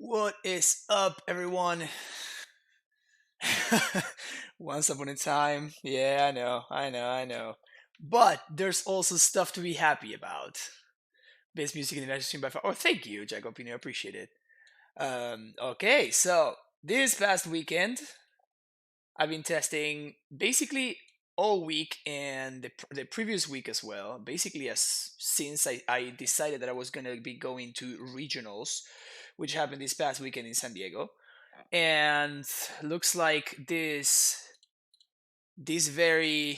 What is up, everyone? Once upon a time. Yeah, I know. But there's also stuff to be happy about. Best music in the United States by far. Oh, thank you, Jacopino. I appreciate it. Okay, so this past weekend, I've been testing basically all week and the previous week as well. Basically, as since I decided that I was gonna be going to regionals, which happened this past weekend in San Diego, and looks like this very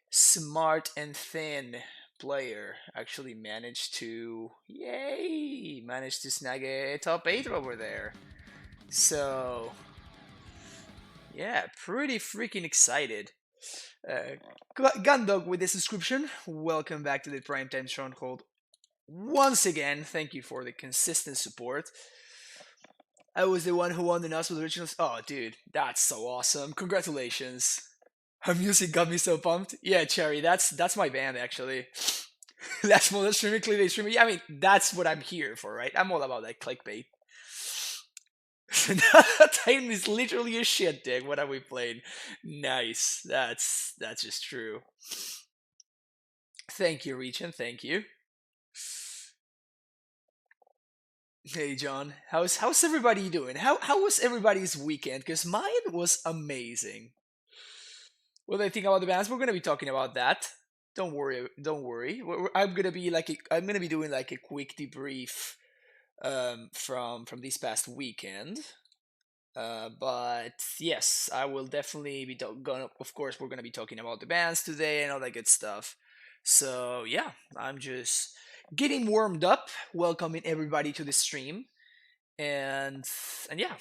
smart and thin player actually managed to snag a top 8 over there. So yeah, pretty freaking excited. uh, Gundog with the subscription, welcome back to the Primetime Stronghold once again. Thank you for the consistent support. I was the one who won the National Originals. Oh, dude, that's so awesome! Congratulations. Her music got me so pumped. Yeah, Cherry, that's my band actually. That's more than streaming, clickbait streaming. Yeah, I mean that's what I'm here for, right? I'm all about that clickbait. Titan is literally a shit dig. What have we played? Nice. That's just true. Thank you, Region. Thank you. Hey, John. How's everybody doing? How was everybody's weekend? Because mine was amazing. What do I think about the bands? We're gonna be talking about that. Don't worry. Don't worry. I'm gonna be doing like a quick debrief from this past weekend. But yes, I will definitely be gonna. Of course, we're gonna be talking about the bands today and all that good stuff. So yeah, I'm just getting warmed up, welcoming everybody to the stream, and yeah,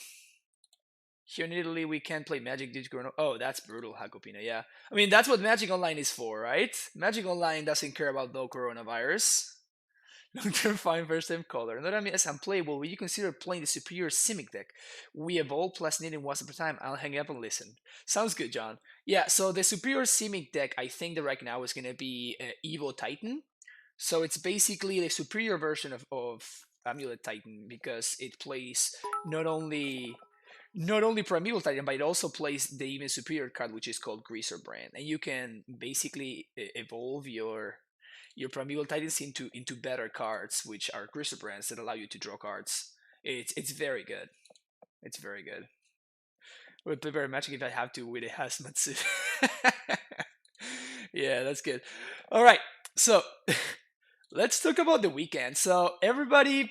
here in Italy, we can't play Magic Digital. Oh, that's brutal, Hakopina. Yeah. I mean, that's what Magic Online is for, right? Magic Online doesn't care about no coronavirus. Long-term fine, first-time color. Not only as unplayable, will you consider playing the superior Simic deck? We evolve plus needing once per time. I'll hang up and listen. Sounds good, John. Yeah, so the superior Simic deck, I think that right now is going to be Evo Titan. So it's basically the superior version of Amulet Titan because it plays not only not only Primeval Titan, but it also plays the even superior card, which is called Greaser Brand, and you can basically evolve your Primeval Titans into better cards, which are Greaser Brands that allow you to draw cards. It's very good. It's very good. Would play very magic if I have to with a hazmat suit. Yeah, that's good. All right, so let's talk about the weekend. So everybody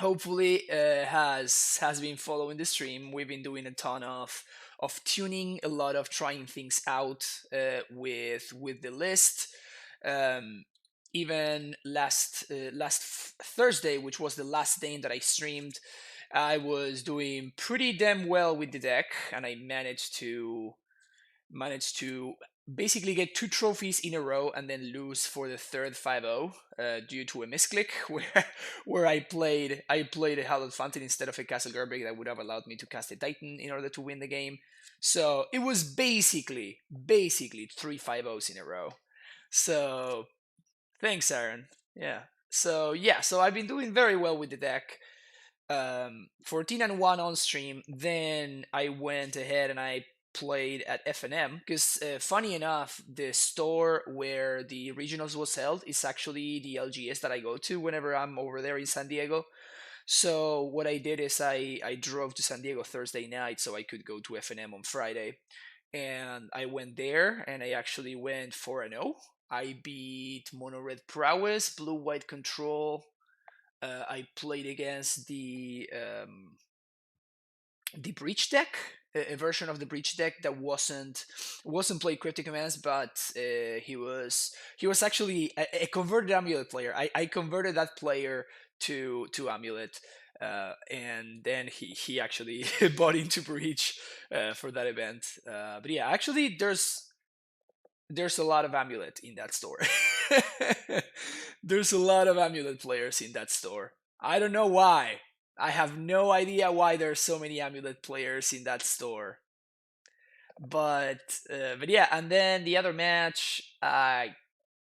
hopefully has been following the stream. We've been doing a ton of tuning, a lot of trying things out with the list. Um, Even last Thursday, which was the last day that I streamed, I was doing pretty damn well with the deck, and I managed to basically get two trophies in a row and then lose for the third 5-0 due to a misclick where I played a Hallowed Fountain instead of a Castle Garbage that would have allowed me to cast a Titan in order to win the game. So it was basically three 5-0s in a row. So thanks, Aaron. Yeah. So I've been doing very well with the deck. 14-1 on stream. Then I went ahead and I played at FNM because funny enough, the store where the regionals was held is actually the LGS that I go to whenever I'm over there in San Diego. So what I did is I drove to San Diego Thursday night so I could go to FNM on Friday, and I went there and I actually went 4-0. I beat Mono Red Prowess, Blue White Control. I played against the breach deck, a version of the breach deck that wasn't played cryptic commands, but he was actually a converted amulet player. I converted that player to amulet, and then he actually bought into breach for that event. But yeah, actually there's a lot of amulet in that store. There's a lot of amulet players in that store. I don't know why. I have no idea why there's so many amulet players in that store. But yeah, and then the other match, I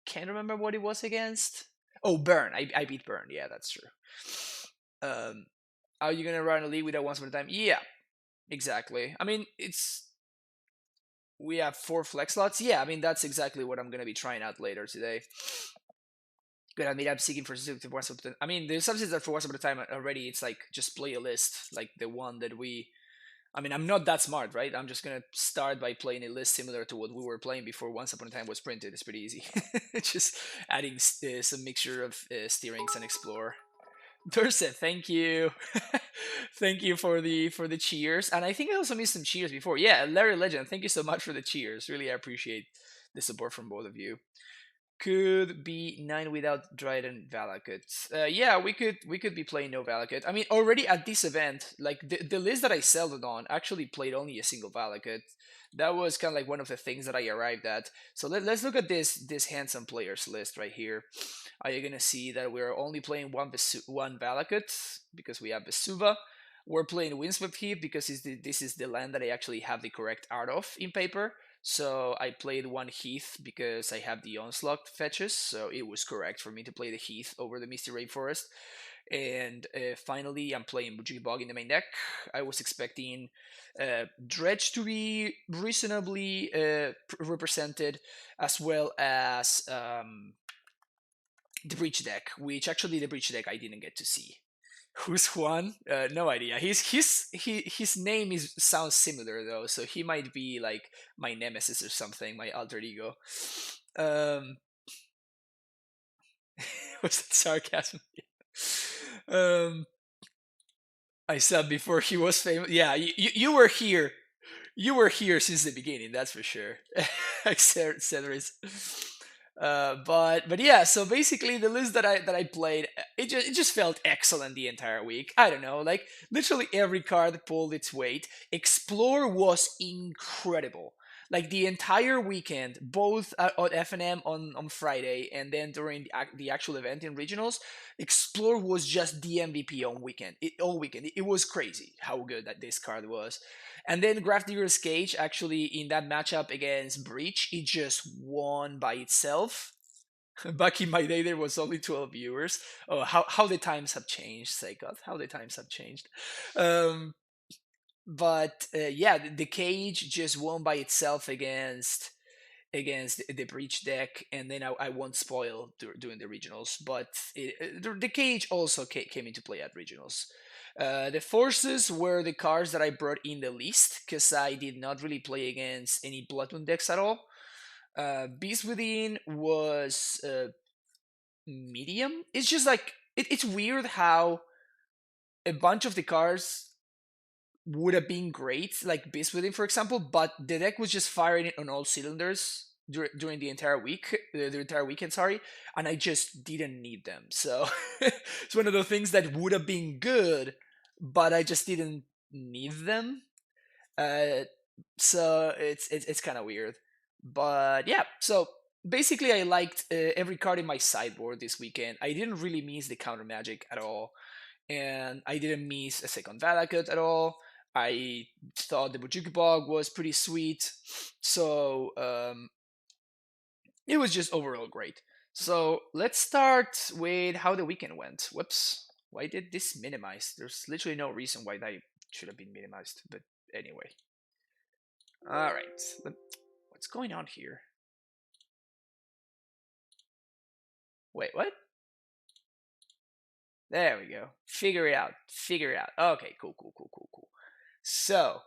can't remember what it was against. Oh, Burn. I beat Burn. Yeah, that's true. Um, Are you gonna run a league without once upon a time? Yeah, exactly. I mean, it's we have 4 flex slots. Yeah, I mean that's exactly what I'm gonna be trying out later today. Good. I mean, I'm seeking for substitute once upon a time. I mean, the substitutes that for once upon a time already. It's like just play a list, like the one that we. I mean, I'm not that smart, right? I'm just gonna start by playing a list similar to what we were playing before Once Upon a Time was printed. It's pretty easy. Just adding some mixture of steerings and explore. Dorset, thank you, thank you for the cheers. And I think I also missed some cheers before. Yeah, Larry Legend, thank you so much for the cheers. Really, I appreciate the support from both of you. Could be 9 without Dryden Valakut. Yeah, we could be playing no Valakut. I mean, already at this event, like the list that I settled on actually played only a single Valakut. That was kind of like one of the things that I arrived at. So let's look at this handsome players list right here. Are you gonna see that we're only playing one Valakut because we have Vesuva. We're playing Windswept Heath because this is the land that I actually have the correct art of in paper. So I played one Heath because I have the Onslaught fetches, so it was correct for me to play the Heath over the Misty Rainforest. And finally, I'm playing Bujuki Bog in the main deck. I was expecting Dredge to be reasonably represented, as well as the Breach deck, which actually the Breach deck I didn't get to see. Who's Juan? No idea. His name is sounds similar though, so he might be like my nemesis or something, my alter ego. Was that sarcasm? um, I said before he was famous. Yeah, you were here. You were here since the beginning, that's for sure. Cedrus. But yeah, so basically the list that I played, it just felt excellent the entire week. I don't know, like literally every card pulled its weight. Explore was incredible. Like the entire weekend, both on FNM on Friday and then during the actual event in regionals, Explore was just the MVP on weekend. All weekend, it was crazy how good that this card was. And then Grafdigger's Cage actually in that matchup against Breach, it just won by itself. Back in my day, there was only 12 viewers. Oh, how the times have changed, say God, how the times have changed. Um, but yeah, the Cage just won by itself against the Breach deck, and then I won't spoil during the regionals. But the Cage also came into play at regionals. The forces were the cards that I brought in the least because I did not really play against any Bloodmoon decks at all. Beast Within was medium. It's just like it's weird how a bunch of the cards would have been great, like Beast Within, for example, but the deck was just firing it on all cylinders during the entire week, the entire weekend, sorry, and I just didn't need them. So it's one of the things that would have been good, but I just didn't need them. Uh, so it's kind of weird, but yeah. So basically, I liked every card in my sideboard this weekend. I didn't really miss the counter magic at all, and I didn't miss a second Valakut at all. I thought the Bujuki Bog was pretty sweet, so it was just overall great. So let's start with how the weekend went. Whoops, why did this minimize? There's literally no reason why that should have been minimized, but anyway. All right, what's going on here? Wait, what? There we go. Figure it out. Figure it out. Okay, cool, cool, cool, cool, cool. So,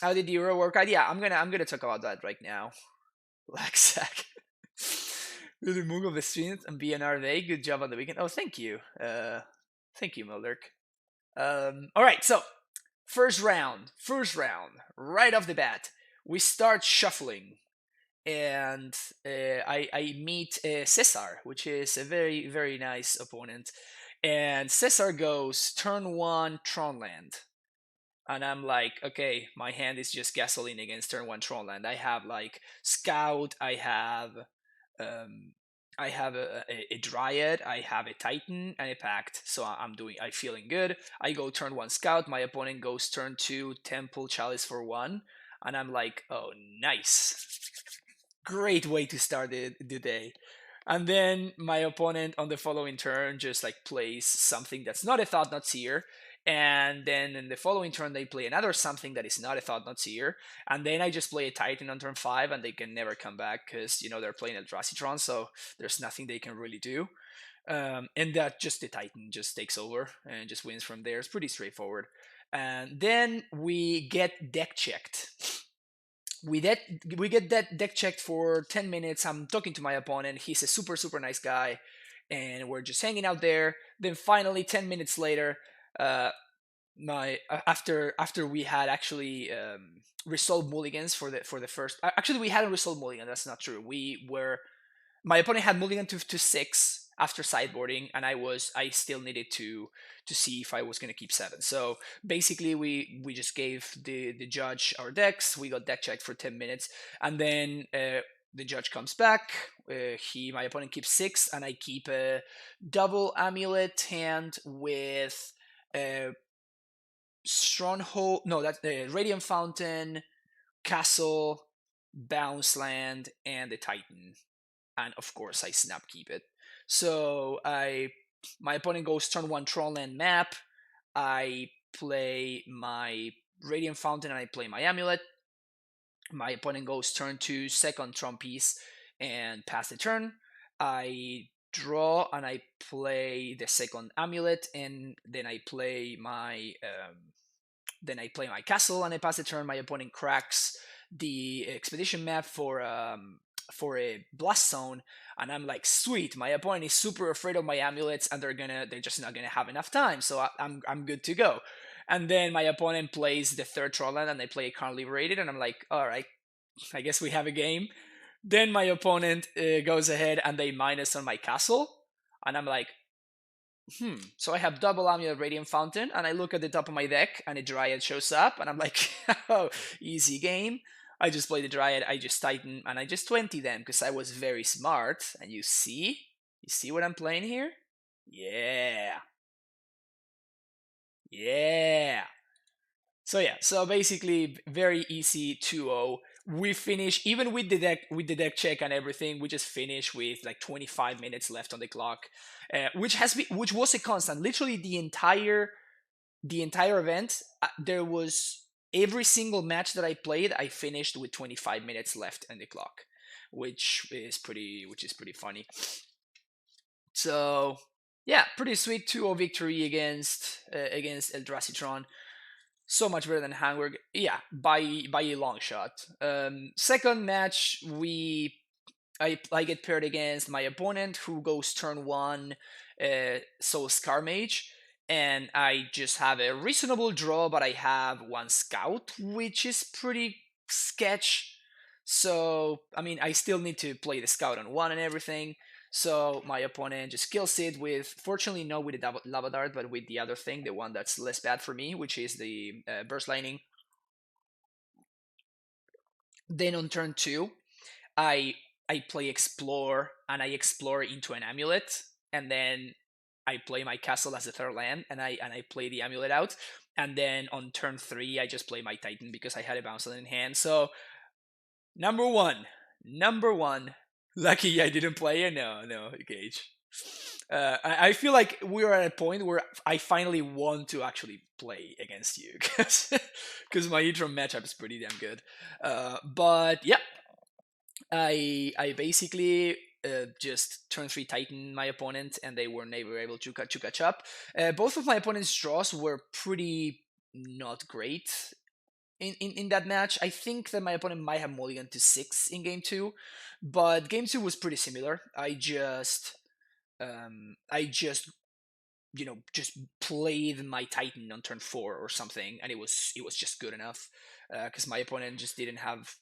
how did the Euro work out? Yeah, I'm gonna talk about that right now. Laxack. Really move of the street and BNR Day. Good job on the weekend. Oh, thank you. Thank you, Mulderk. All right, so first round, right off the bat, we start shuffling, and I meet Cesar, which is a very very nice opponent, and Cesar goes turn one Tronland. And I'm like, okay, my hand is just gasoline against turn one Tronland. I have like Scout, um, I have a Dryad, I have a Titan, and a Pact. So I'm feeling good. I go turn one Scout. My opponent goes turn two Temple Chalice for one, and I'm like, oh, nice, great way to start the day. And then my opponent on the following turn just like plays something that's not a thought not seer. And then in the following turn they play another something that is not a thought not seer. And then I just play a Titan on turn 5 and they can never come back because they're playing Eldrasitron, so there's nothing they can really do. And that just the Titan just takes over and just wins from there. It's pretty straightforward. And then we get deck checked. We get that deck checked for 10 minutes. I'm talking to my opponent. He's a super super nice guy, and we're just hanging out there. Then finally, 10 minutes later, uh, my after we had actually resolved mulligans for the first. Actually, we hadn't resolved mulligan. That's not true. We were My opponent had mulligan to 6 after sideboarding, and I still needed to see if I was going to keep 7. So basically we just gave the judge our decks. We got deck checked for 10 minutes, and then the judge comes back. My opponent keeps 6, and I keep a double amulet hand with a stronghold. No, that's the Radiant Fountain, Castle, Bounce Land, and the Titan. And of course I snap keep it. So my opponent goes turn 1 Trollland map. I play my Radiant Fountain and I play my amulet. My opponent goes turn 2 second Tron piece and pass the turn. I draw and I play the second amulet, and then I play my castle and I pass the turn. My opponent cracks the expedition map for a blast zone, and I'm like, sweet. My opponent is super afraid of my amulets, and they're just not gonna have enough time, so I'm good to go. And then my opponent plays the third Trollland, and they play a Karn Liberated, and I'm like, all right, I guess we have a game. Then my opponent goes ahead and they minus on my castle, and I'm like, so I have double amulet Radiant Fountain, and I look at the top of my deck, and a Dryad shows up, and I'm like, oh, easy game. I just play the Dryad, I just Titan, and I just 20 them, because I was very smart. And you see what I'm playing here? Yeah. Yeah. So yeah, so basically very easy 2-0. We finish even with the deck check and everything. We just finish with like 25 minutes left on the clock, which was a constant. Literally the entire event. There was every single match that I played. I finished with 25 minutes left on the clock, which is pretty funny. So yeah, pretty sweet 2-0 victory against Eldrasitron. So much better than Hamburg. Yeah, by a long shot. Second match, I get paired against my opponent who goes turn 1, so Scar Mage, and I just have a reasonable draw, but I have 1 Scout, which is pretty sketch. So I mean, I still need to play the Scout on 1 and everything. So my opponent just kills it with, fortunately not with the lava dart, but with the other thing, the one that's less bad for me, which is the burst lightning. Then on turn 2, I I play explore, and I explore into an amulet, and then I play my castle as a third land, and I play the amulet out. And then on turn 3, I just play my Titan because I had a bounce land in hand. So number one, lucky I didn't play it. No, Gage. I feel like we're at a point where I finally want to actually play against you because my intro matchup is pretty damn good. But yeah, I basically just turn 3 Titan my opponent, and they were never able to catch up. Both of my opponent's draws were pretty not great in that match. I think that my opponent might have mulligan to 6 in game 2, but game 2 was pretty similar. I just just played my Titan on turn 4 or something, and it was just good enough because my opponent just didn't have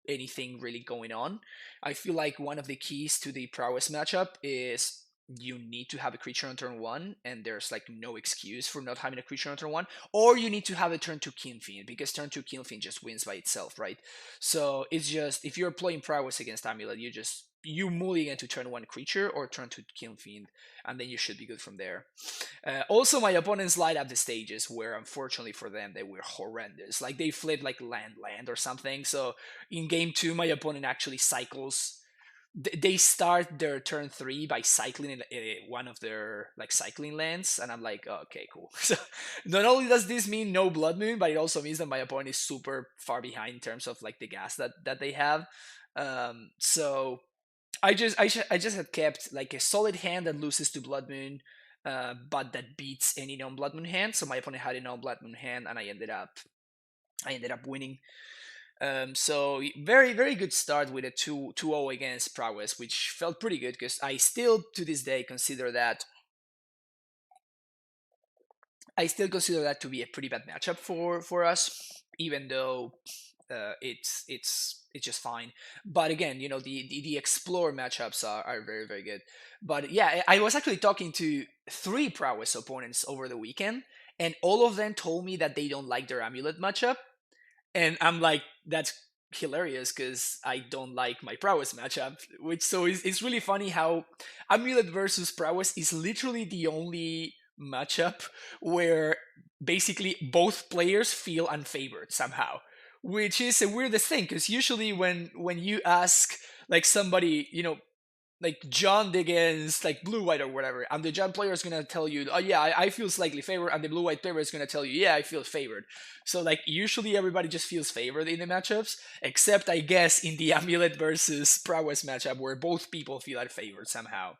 anything really going on. I feel like one of the keys to the prowess matchup is you need to have a creature on turn 1, and there's like no excuse for not having a creature on turn 1, or you need to have a turn 2 Kinfiend, because turn 2 Kinfiend just wins by itself, right? So it's just, if you're playing prowess against Amulet, you mulligan to turn 1 creature or turn 2 Kinfiend, and then you should be good from there. Also, my opponents light up the stages where, unfortunately for them, they were horrendous. Like they flipped like land or something. So in game 2, my opponent actually cycles they start their turn 3 by cycling in one of their like cycling lands, and I'm like, oh, okay, cool. So not only does this mean no blood moon, but it also means that my opponent is super far behind in terms of like the gas that they have. So I just had kept like a solid hand that loses to blood moon, but that beats any non blood moon hand. So my opponent had a non blood moon hand, and I ended up winning. So very good start with a 2-0 against Prowess, which felt pretty good because I still to this day consider that to be a pretty bad matchup for us, even though it's just fine. But again, the explore matchups are very good. But yeah, I was actually talking to 3 Prowess opponents over the weekend, and all of them told me that they don't like their amulet matchup, and I'm like, that's hilarious because I don't like my prowess matchup. Which so it's really funny how amulet versus prowess is literally the only matchup where basically both players feel unfavored somehow, which is a weirdest thing because usually when you ask like somebody, like John against like blue white or whatever, and the John player is gonna tell you, oh yeah, I feel slightly favored, and the blue white player is gonna tell you, yeah, I feel favored. So like usually everybody just feels favored in the matchups, except I guess in the amulet versus prowess matchup where both people feel favored somehow.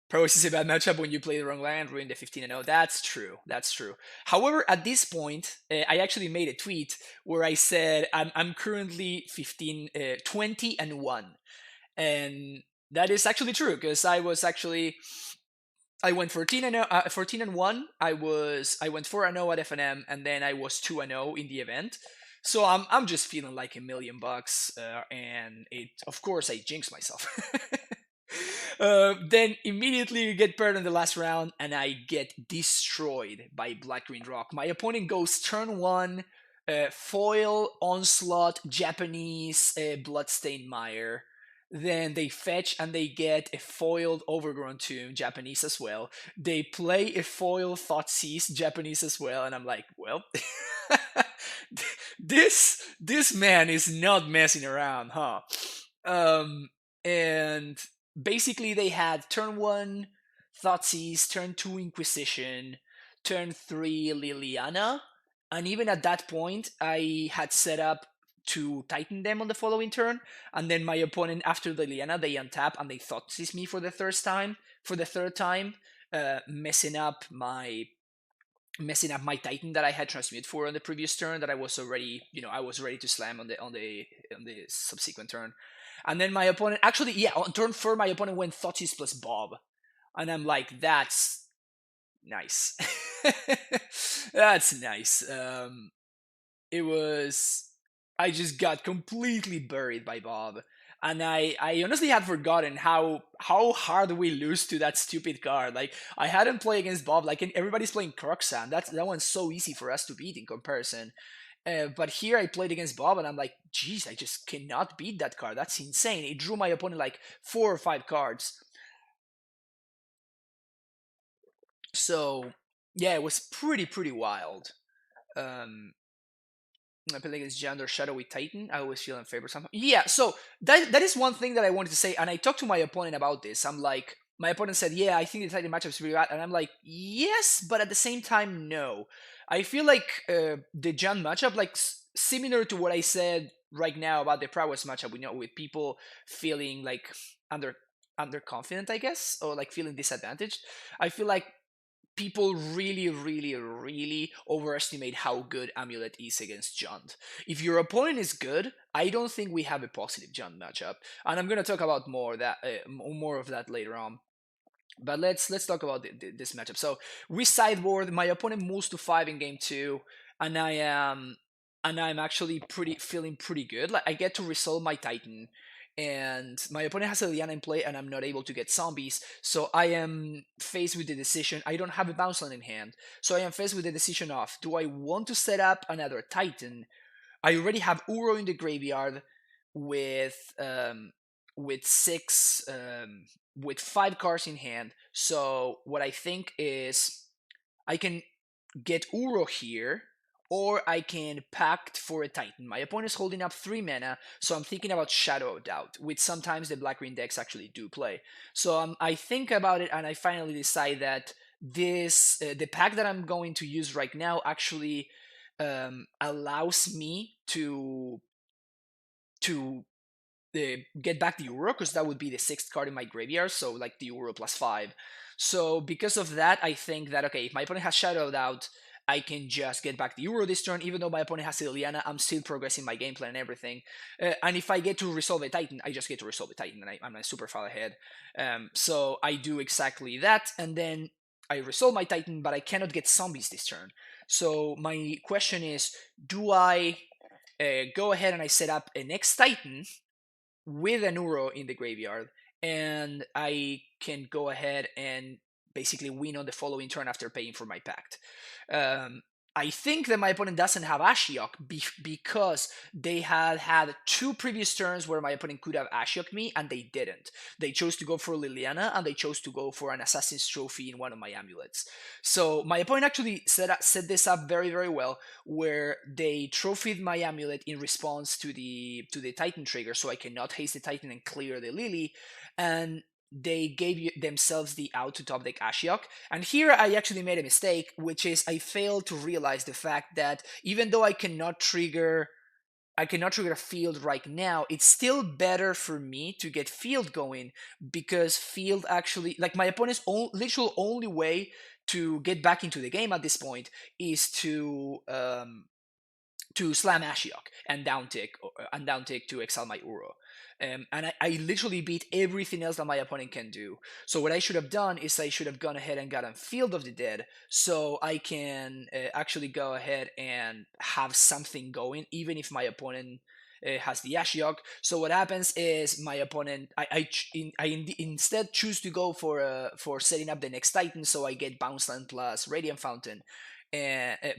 Prowess is a bad matchup when you play the wrong land, ruin the 15-0. That's true. That's true. However, at this point, I actually made a tweet where I said I'm currently 20-1, and that is actually true because I went 14-1. I went 4-0 at FNM, and then I was 2-0 in the event. So I'm just feeling like $1,000,000, and it of course I jinxed myself. Then immediately you get paired in the last round, and I get destroyed by Black Green Rock. My opponent goes turn 1, foil, onslaught, Japanese, Bloodstained Mire. Then they fetch and they get a foiled Overgrown Tomb, Japanese as well. They play a foil Thoughtseize, Japanese as well, and I'm like, well, this man is not messing around, huh? Um, and basically they had turn 1 Thoughtseize, turn 2 Inquisition, turn 3 Liliana, and even at that point I had set up to Titan them on the following turn, and then my opponent after the Liliana they untap and they Thoughtseize me for the third time, messing up my Titan that I had transmute for on the previous turn that I was already, I was ready to slam on the subsequent turn. And then my opponent actually, yeah, on turn 4 my opponent went Thoughtseize plus Bob. And I'm like, that's nice. That's nice. It was I just got completely buried by Bob. And I honestly had forgotten how hard we lose to that stupid card. Like I hadn't played against Bob. Like everybody's playing Croxan. That one's so easy for us to beat in comparison. But here I played against Bob, and I'm like, geez, I just cannot beat that card. That's insane. It drew my opponent like 4 or 5 cards. So yeah, it was pretty wild. Um, I play against Jandor Shadowy Titan. I always feel in favor somehow. Yeah, so that is one thing that I wanted to say, and I talked to my opponent about this. I'm like, my opponent said, "Yeah, I think the Titan matchup is really bad," and I'm like, "Yes, but at the same time, no." I feel like the Jan matchup, like similar to what I said right now about the Prowess matchup, with people feeling like under underconfident, I guess, or like feeling disadvantaged. I feel like people really overestimate how good Amulet is against Jund. If your opponent is good, I don't think we have a positive Jund matchup, and I'm gonna talk about more of that later on. But let's talk about this matchup. So we sideboard. My opponent moves to 5 in game 2, and I'm actually feeling pretty good. Like I get to resolve my Titan, and my opponent has a Liana in play, and I'm not able to get zombies. So I am faced with the decision. I don't have a bounce land in hand, so I am faced with the decision of: do I want to set up another Titan? I already have Uro in the graveyard with um, with six with 5 cards in hand. So what I think is I can get Uro here, or I can Pact for a Titan. My opponent is holding up 3 mana, so I'm thinking about Shadow of Doubt, which sometimes the black green decks actually do play. So I think about it, and I finally decide that this the pack that I'm going to use right now actually allows me to get back the Euro, because that would be the 6th card in my graveyard, so like the Euro +5. So because of that, I think that, okay, if my opponent has Shadowed Out, I can just get back the Euro this turn. Even though my opponent has Liliana, I'm still progressing my game plan and everything. And if I get to resolve a Titan, I just get to resolve a Titan, and I'm super far ahead. So I do exactly that, and then I resolve my Titan, but I cannot get zombies this turn. So my question is, do I go ahead and I set up a next Titan with an Uro in the graveyard, and I can go ahead and basically win on the following turn after paying for my pact. Um, I think that my opponent doesn't have Ashiok because they had 2 previous turns where my opponent could have Ashiok me and they didn't. They chose to go for Liliana and they chose to go for an Assassin's Trophy in one of my amulets. So my opponent actually set this up very, very well, where they trophied my amulet in response to the Titan trigger, so I cannot haste the Titan and clear the Lily, and they gave themselves the out to top deck Ashiok. And here I actually made a mistake, which is I failed to realize the fact that even though I cannot trigger a field right now, it's still better for me to get field going, because field actually, like, my opponent's literal only way to get back into the game at this point is to slam Ashiok and down tick to exile my Uro. And I literally beat everything else that my opponent can do. So what I should have done is I should have gone ahead and gotten Field of the Dead, so I can actually go ahead and have something going, even if my opponent has the Ashiok. So what happens is my opponent, instead choose to go for setting up the next Titan, so I get Bounce Land plus Radiant Fountain,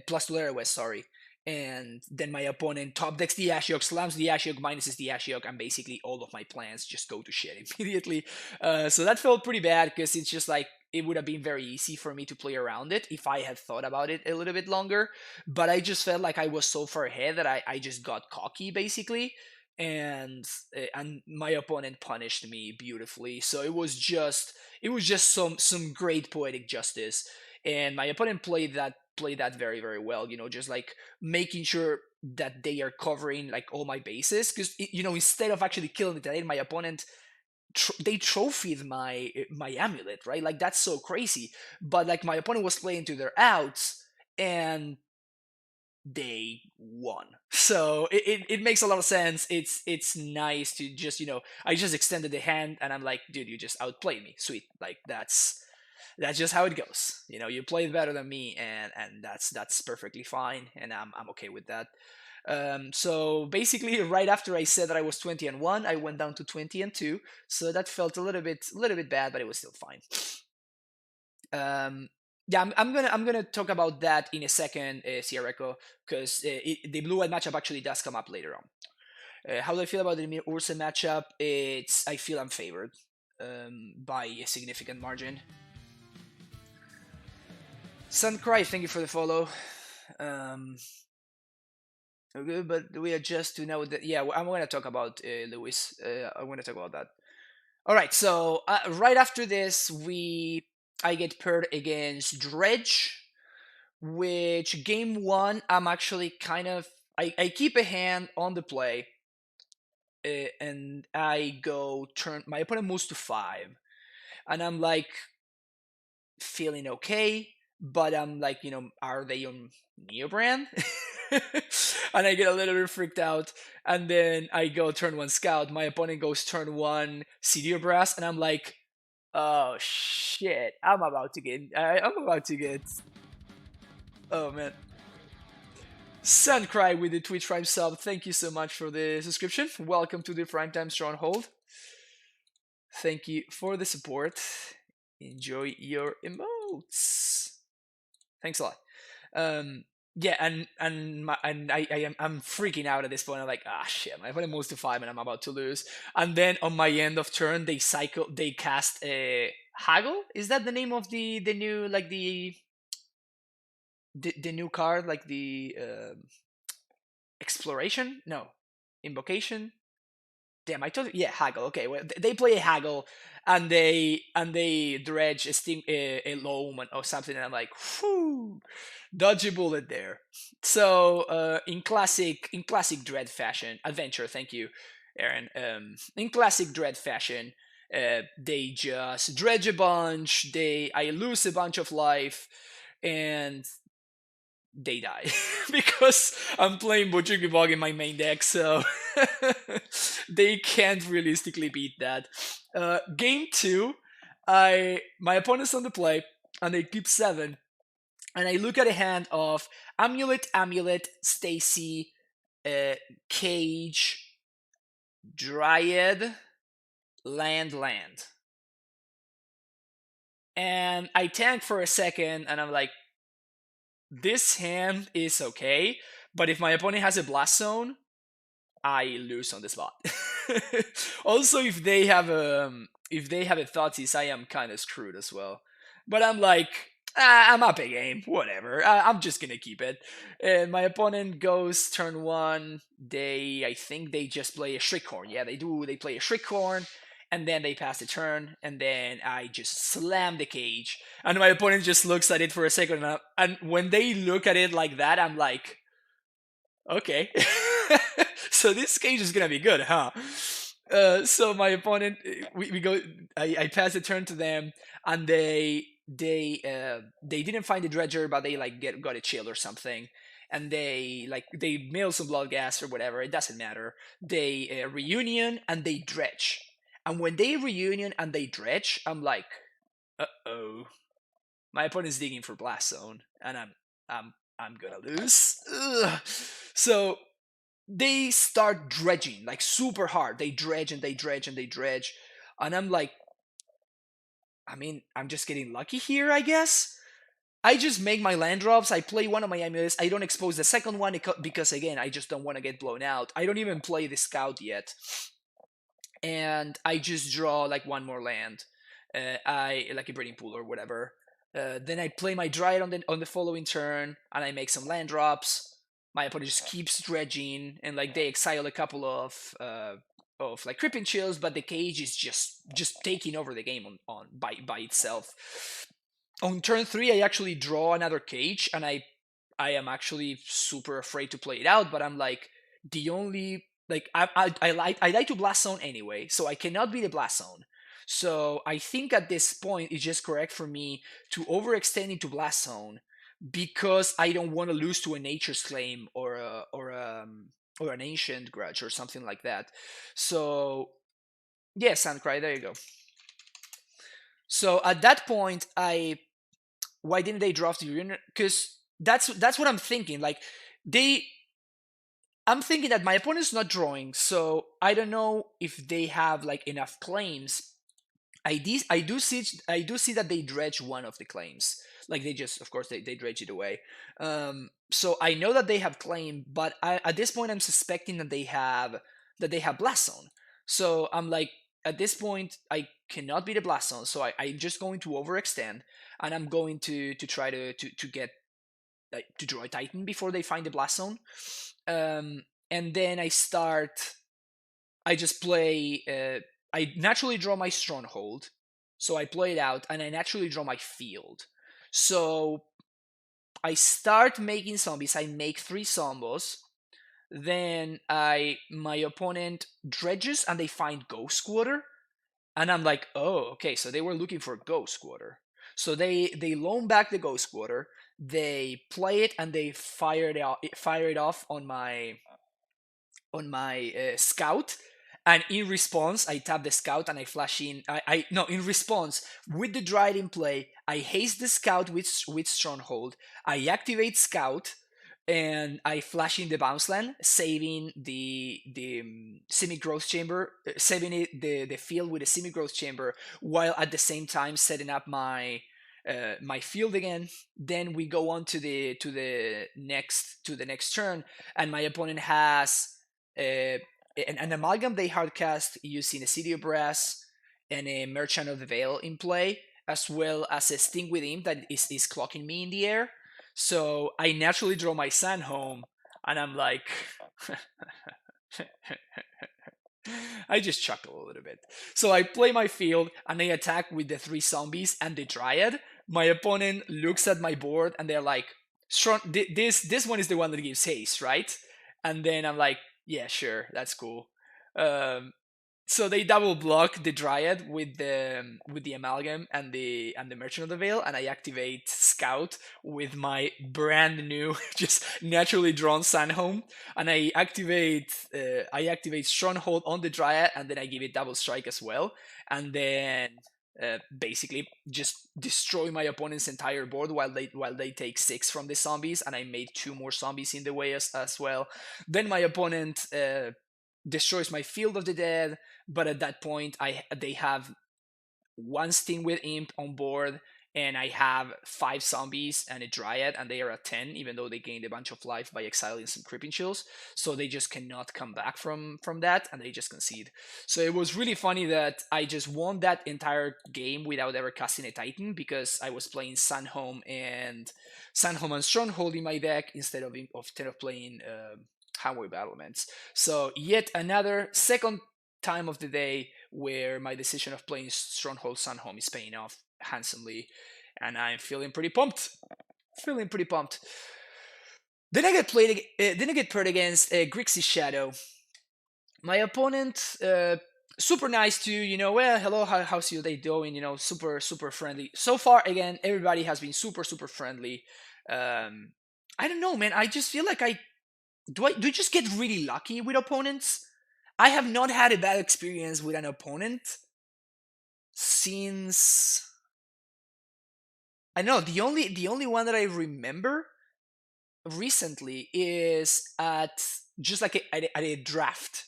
plus Tulare West, sorry, and then my opponent top decks the Ashiok, slams the Ashiok, minuses the Ashiok, and basically all of my plans just go to shit immediately. So that felt pretty bad, because it's just like, it would have been very easy for me to play around it if I had thought about it a little bit longer. But I just felt like I was so far ahead that I just got cocky, basically. And my opponent punished me beautifully. So it was just some great poetic justice, and my opponent played that very, very well, just like making sure that they are covering like all my bases, because instead of actually killing it, my opponent they trophied my amulet, right? Like, that's so crazy. But like, my opponent was playing to their outs, and they won. So it makes a lot of sense. It's nice to just, I just extended the hand and I'm like, dude, you just outplayed me, sweet. Like, that's just how it goes. You played better than me, and that's perfectly fine, and I'm okay with that. So basically, right after I said that I was 20-1, I went down to 20-2. So that felt a little bit bad, but it was still fine. Yeah, I'm gonna talk about that in a second, Sierreco, because the blue-white matchup actually does come up later on. How do I feel about the Mir Ursa matchup? I feel I'm favored by a significant margin. Suncry, thank you for the follow. Okay, but we adjust to know that. Yeah, I'm going to talk about Lewis. I'm going to talk about that. All right, so right after this, I get paired against Dredge, which game one I'm actually kind of I keep a hand on the play, and I go turn. My opponent moves to 5, and I'm like feeling okay, but I'm like, are they on Neobrand? And I get a little bit freaked out, and then I go turn 1 Scout. My opponent goes turn 1 Sidir Brass, and I'm like, oh shit, I'm about to get. Oh man. Suncry with the Twitch Prime sub. Thank you so much for the subscription. Welcome to the Primetime Stronghold. Thank you for the support. Enjoy your emotes. Thanks a lot. Yeah, I'm freaking out at this point. I'm like, shit, my opponent moves to 5 and I'm about to lose. And then on my end of turn, they cast a Haggle. Is that the name of the new, like, the the new card, like the exploration? No, invocation. Damn, I told you. Yeah, haggle. Okay, well, they play a haggle, and they dredge a steam a loam or something, and I'm like, whew, dodge a bullet there. So in classic dread fashion, adventure. Thank you, Aaron. In classic dread fashion, they just dredge a bunch. I lose a bunch of life, and they die because I'm playing Bojuki Bog in my main deck, so they can't realistically beat that. Game two, I my opponent's on the play and they keep seven, and I look at a hand of Amulet, Stacy, uh, Cage, Dryad, Land, and I tank for a second, and I'm like, this hand is okay, but if my opponent has a Blast Zone, I lose on the spot. Also, if they have a Thoughtseize, I am kind of screwed as well. But I'm like, I'm up a game, whatever. I'm just gonna keep it. And my opponent goes turn one. I think they just play a Shriekhorn. Yeah, they do. They play a Shriekhorn, and then they pass the turn, and then I just slam the cage, and my opponent just looks at it for a second, and when they look at it like that, I'm like, okay. So this cage is gonna be good, huh? So my opponent, we go. I pass the turn to them, and they didn't find the dredger, but they like got a chill or something, and they mail some blood gas or whatever. It doesn't matter. They reunion and they dredge, and when they reunion and they dredge, I'm like, oh, my opponent's digging for blast zone, and I'm gonna lose. Ugh. So they start dredging like super hard. They dredge and they dredge and they dredge, and I'm like, I mean, I'm just getting lucky here, I guess. I just make my land drops. I play one of my amulets. I don't expose the second one because again, I just don't want to get blown out. I don't even play the scout yet, and I just draw like one more land. I like a breeding pool or whatever. Then I play my dryad on the following turn, and I make some land drops. My opponent just keeps dredging, and like they exile a couple of like Crippin Chills, but the cage is just taking over the game on by itself. On turn three, I actually draw another cage, and I am actually super afraid to play it out, but I'm like, the only like I like to blast zone anyway, so I cannot be the blast zone. So I think at this point it's just correct for me to overextend into blast zone because I don't want to lose to a nature's claim or an ancient grudge or something like that. So yeah, Sandcry, there you go. So at that point, why didn't they draft the reunion? Because that's what I'm thinking. Like they I'm thinking that my opponent's not drawing, so I don't know if they have like enough claims. I do see that they dredge one of the claims. Like they just, of course, they dredge it away. So I know that they have claim, but at this point I'm suspecting that they have blast zone. So I'm like, at this point I cannot be the blast zone, so I'm just going to overextend, and I'm going to try to get to draw a Titan before they find the blast zone. And then I just play. I naturally draw my stronghold, so I play it out, and I naturally draw my field. So I start making zombies. I make 3 zombos. Then my opponent dredges, and they find Ghost Quarter, and I'm like, oh, okay. So they were looking for Ghost Quarter. So they loan back the Ghost Quarter. They play it, and they fire it off on my scout, and in response I tap the scout and I flash in. I no, in response, with the dryad in play, I haste the scout with stronghold. I activate scout, and I flash in the bounce land, saving the semi growth chamber, saving the field with a semi growth chamber, while at the same time setting up my field again. Then we go on to the next turn, and my opponent has an amalgam they hardcast using a City of Brass and a Merchant of the Veil in play, as well as a Sting with him that is clocking me in the air. So I naturally draw my San home, and I'm like, I just chuckle a little bit. So I play my field and I attack with the three zombies and the Dryad. My opponent looks at my board and they're like, "Strong. This one is the one that gives haste, right?" And then I'm like, "Yeah, sure, that's cool." Um, so they double block the Dryad with the Amalgam and the Merchant of the Veil, and I activate Scout with my brand new just naturally drawn Sandhome, and I activate Stronghold on the Dryad, and then I give it double strike as well, and then basically just destroy my opponent's entire board while they take six from the zombies, and I made two more zombies in the way as well. Then my opponent destroys my Field of the Dead, but at that point they have one Sting with Imp on board, and I have five zombies and a Dryad, and they are at 10, even though they gained a bunch of life by exiling some Creeping Chills. So they just cannot come back from that, and they just concede. So it was really funny that I just won that entire game without ever casting a Titan, because I was playing Sunhome and Stronghold in my deck instead of playing Hammer Battlements. So yet another second time of the day where my decision of playing Stronghold Sunhome is paying off handsomely, and I'm feeling pretty pumped. Feeling pretty pumped. Then I get played. Then I get paired against Grixis Shadow. My opponent, super nice to well, hello, how's your day doing? Super friendly. So far, again, everybody has been super friendly. Um, I don't know, man. I just feel like I just get really lucky with opponents. I have not had a bad experience with an opponent since I know the only one that I remember recently is at just like at a draft,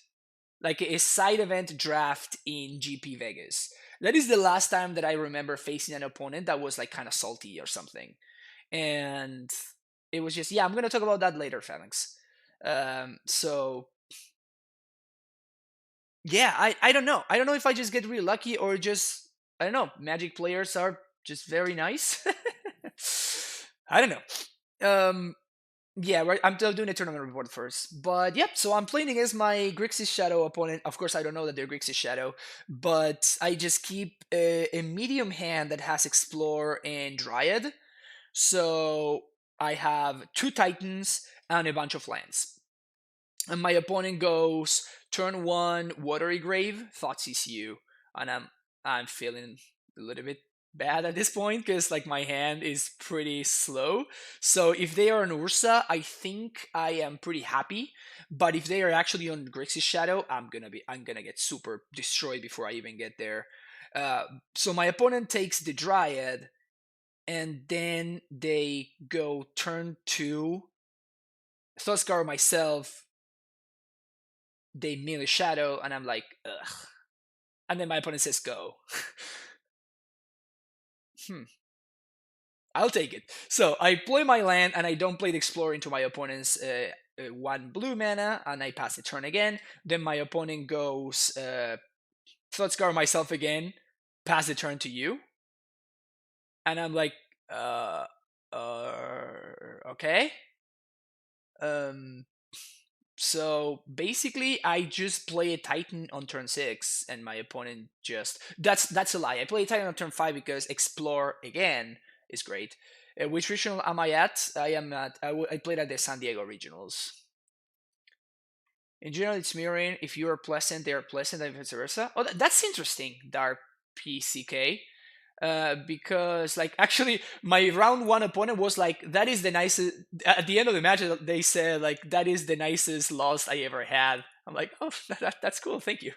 like a side event draft in GP Vegas. That is the last time that I remember facing an opponent that was like kind of salty or something, and it was just, yeah. I'm gonna talk about that later, Phalanx. So yeah, I don't know. I don't know if I just get really lucky or just, I don't know. Magic players are just very nice. I don't know. Yeah, right. I'm still doing a tournament report first, but yep. So I'm playing against my Grixis Shadow opponent. Of course, I don't know that they're Grixis Shadow, but I just keep a medium hand that has Explore and Dryad. So I have two Titans and a bunch of lands. And my opponent goes turn one Watery Grave, Thought CCU, and I'm feeling a little bit bad at this point because like my hand is pretty slow. So if they are an Ursa, I think I am pretty happy. But if they are actually on Grixis Shadow, I'm gonna get super destroyed before I even get there. So my opponent takes the Dryad, and then they go turn two Thoughtscar myself, they melee shadow, and I'm like, ugh. And then my opponent says go. hmm. I'll take it. So I play my land, and I don't play the Explorer into my opponent's one blue mana, and I pass the turn again. Then my opponent goes Thought myself again, pass the turn to you, and I'm like, uh, okay. Um, So basically, I just play a Titan on turn six, and my opponent just that's a lie. I play a Titan on turn five because Explore again is great. Which regional am I at? I am at. I played at the San Diego Regionals. In general, it's mirroring. If you are pleasant, they are pleasant, and vice versa. Oh, that's interesting. Dark PCK. Because like actually my round one opponent was like, that is the nicest, at the end of the match they said like, that is the nicest loss I ever had. I'm like, oh, that's cool, thank you.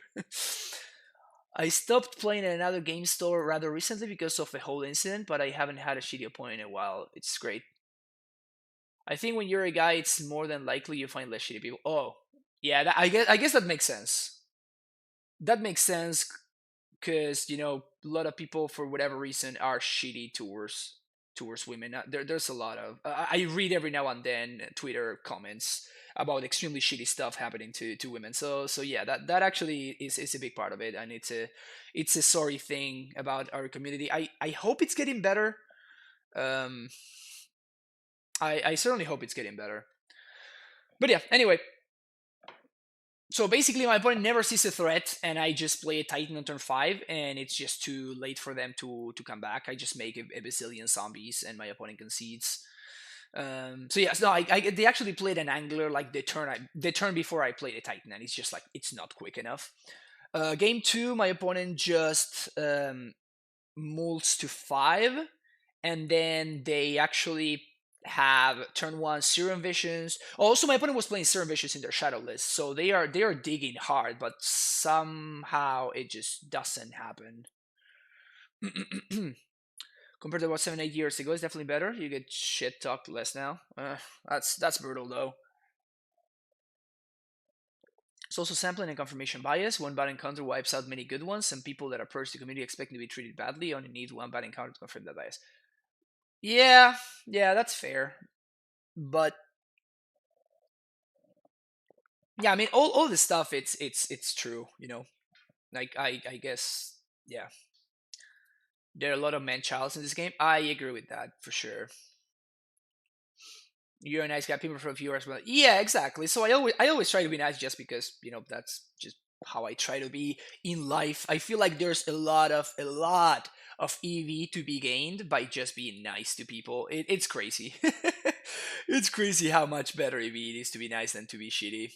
I stopped playing at another game store rather recently because of the whole incident, but I haven't had a shitty opponent in a while. It's great. I think when you're a guy, it's more than likely you find less shitty people. Oh yeah, I guess that makes sense. That makes sense because a lot of people for whatever reason are shitty towards women. There's a lot of I read every now and then Twitter comments about extremely shitty stuff happening to women. So yeah, that actually is a big part of it, and it's a sorry thing about our community. I hope it's getting better. Um, I certainly hope it's getting better. But yeah, anyway, so basically my opponent never sees a threat and I just play a Titan on turn 5 and it's just too late for them to come back. I just make a bazillion zombies and my opponent concedes. So yes, no, they actually played an angler like the turn before I played a Titan and it's just like it's not quick enough. Game 2, my opponent just molds to 5 and then they actually have turn 1 serum visions. Also, my opponent was playing serum visions in their shadow list, so they are digging hard, but somehow it just doesn't happen. Compared to about 7 8 years ago, it's definitely better. You get shit talked less now. That's brutal though. It's also sampling and confirmation bias. One bad encounter wipes out many good ones. Some people that approach the community expecting to be treated badly only need one bad encounter to confirm that bias. Yeah, yeah, that's fair. But yeah, I mean, all this stuff, it's true. Like I guess, yeah, there are a lot of man childs in this game. I agree with that for sure. You're a nice guy. People from viewers, well, yeah, exactly. So I always try to be nice, just because that's just how I try to be in life. I feel like there's a lot of EV to be gained by just being nice to people. It's crazy. It's crazy how much better EV it is to be nice than to be shitty.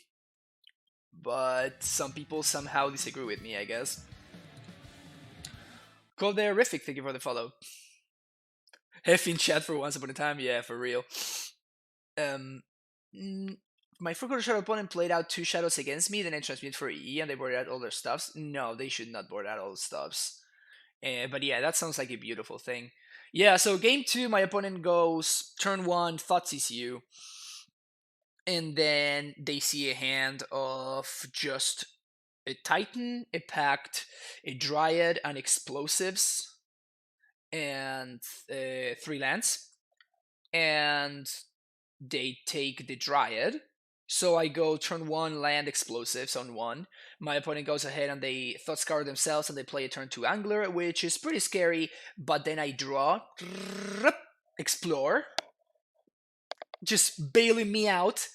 But some people somehow disagree with me, I guess. Called the horrific. Thank you for the follow. Have in chat for once upon a time. Yeah, for real. Um, mm, my Furkor Shadow opponent played out 2 shadows against me, then I transmute for E, and they boarded out all their stuffs. No, they should not board out all the stuffs. But yeah, that sounds like a beautiful thing. Yeah, so game 2, my opponent goes turn 1, thought you, and then they see a hand of just a Titan, a Pact, a Dryad, and explosives, and 3 lands. And they take the Dryad. So I go turn 1, land explosives on 1. My opponent goes ahead and they thought scour themselves and they play a turn 2 angler, which is pretty scary. But then I draw, explore, just bailing me out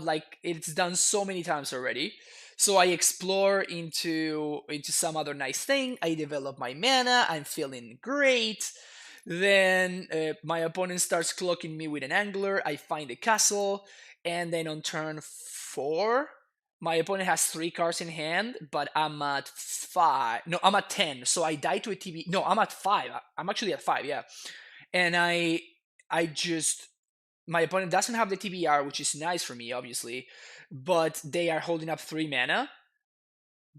like it's done so many times already. So I explore into some other nice thing. I develop my mana. I'm feeling great. Then my opponent starts clocking me with an angler. I find a castle, and then on turn 4, my opponent has 3 cards in hand, but I'm at 5. No, I'm at 10. So I die to a TB. No, I'm at 5. I'm actually at 5. Yeah, and I just my opponent doesn't have the TBR, which is nice for me, obviously, but they are holding up 3 mana.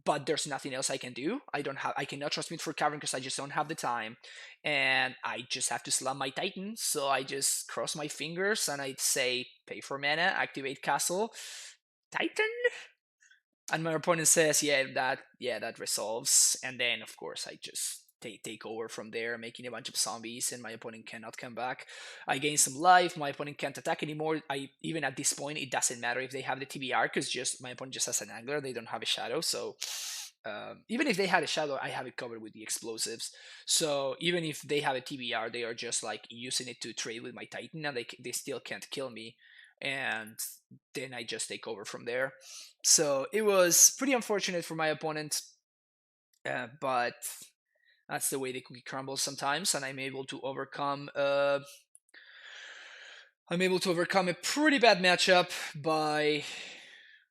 But there's nothing else I can do. I cannot transmit for cavern because I just don't have the time, and I just have to slam my Titan. So I just cross my fingers and I say, pay for mana, activate castle, Titan, and my opponent says, yeah, that resolves, and then of course I just take over from there, making a bunch of zombies, and my opponent cannot come back. I gain some life. My opponent can't attack anymore. I even at this point it doesn't matter if they have the TBR because just my opponent just has an angler. They don't have a shadow, so even if they had a shadow, I have it covered with the explosives. So even if they have a TBR, they are just like using it to trade with my Titan, and they still can't kill me. And then I just take over from there. So it was pretty unfortunate for my opponent, but that's the way the cookie crumbles sometimes, and I'm able to overcome. I'm able to overcome a pretty bad matchup by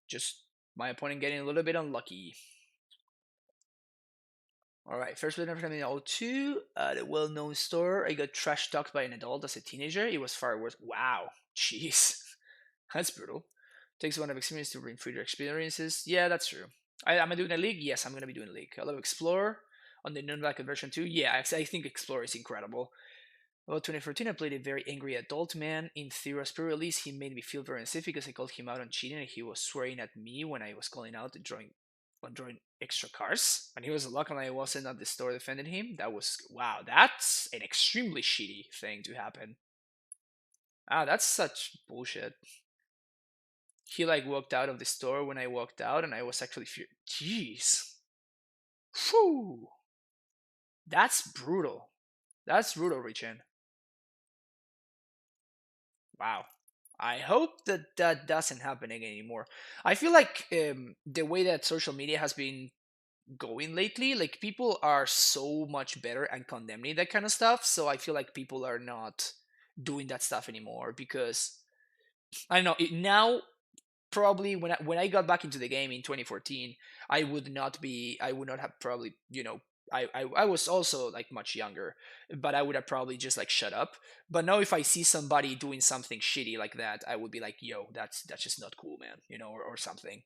just my opponent getting a little bit unlucky. All right, first winner from the O2, the well-known store. I got trash talked by an adult as a teenager. It was far worse. Wow, jeez, that's brutal. Takes one of experience to bring further experiences. Yeah, that's true. Am I doing a league? Yes, I'm gonna be doing a league. I love Explorer on the non-black version too. Yeah, I think Explorer is incredible. About 2014, I played a very angry adult man. In Theros pre-release, he made me feel very unsafe because I called him out on cheating and he was swearing at me when I was calling out on drawing extra cars. And he was lucky I wasn't at the store defending him. That was, wow, that's an extremely shitty thing to happen. Ah, that's such bullshit. He like walked out of the store when I walked out, and I was actually jeez. Whew. That's brutal. That's brutal, Richard. Wow. I hope that that doesn't happen again anymore. I feel like the way that social media has been going lately, like people are so much better at condemning that kind of stuff. So I feel like people are not doing that stuff anymore because I don't know. Now probably when I got back into the game in 2014, I would not have probably, I was also like much younger, but I would have probably just like shut up. But now if I see somebody doing something shitty like that, I would be like, yo, that's just not cool, man, or something.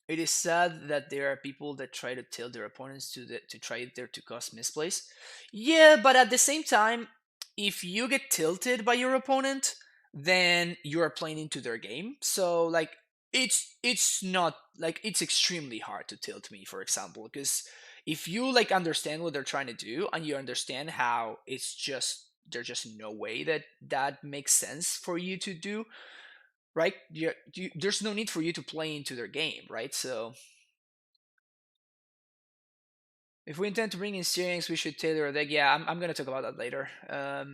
It is sad that there are people that try to tilt their opponents to try there to cause misplays. Yeah, but at the same time, if you get tilted by your opponent, then you are playing into their game. So like it's not like it's extremely hard to tilt me, for example, because if you like understand what they're trying to do and you understand how it's just there's just no way that that makes sense for you to do, right? There's no need for you to play into their game, right? So if we intend to bring in steerings, we should tailor a deck. Yeah, I'm going to talk about that later.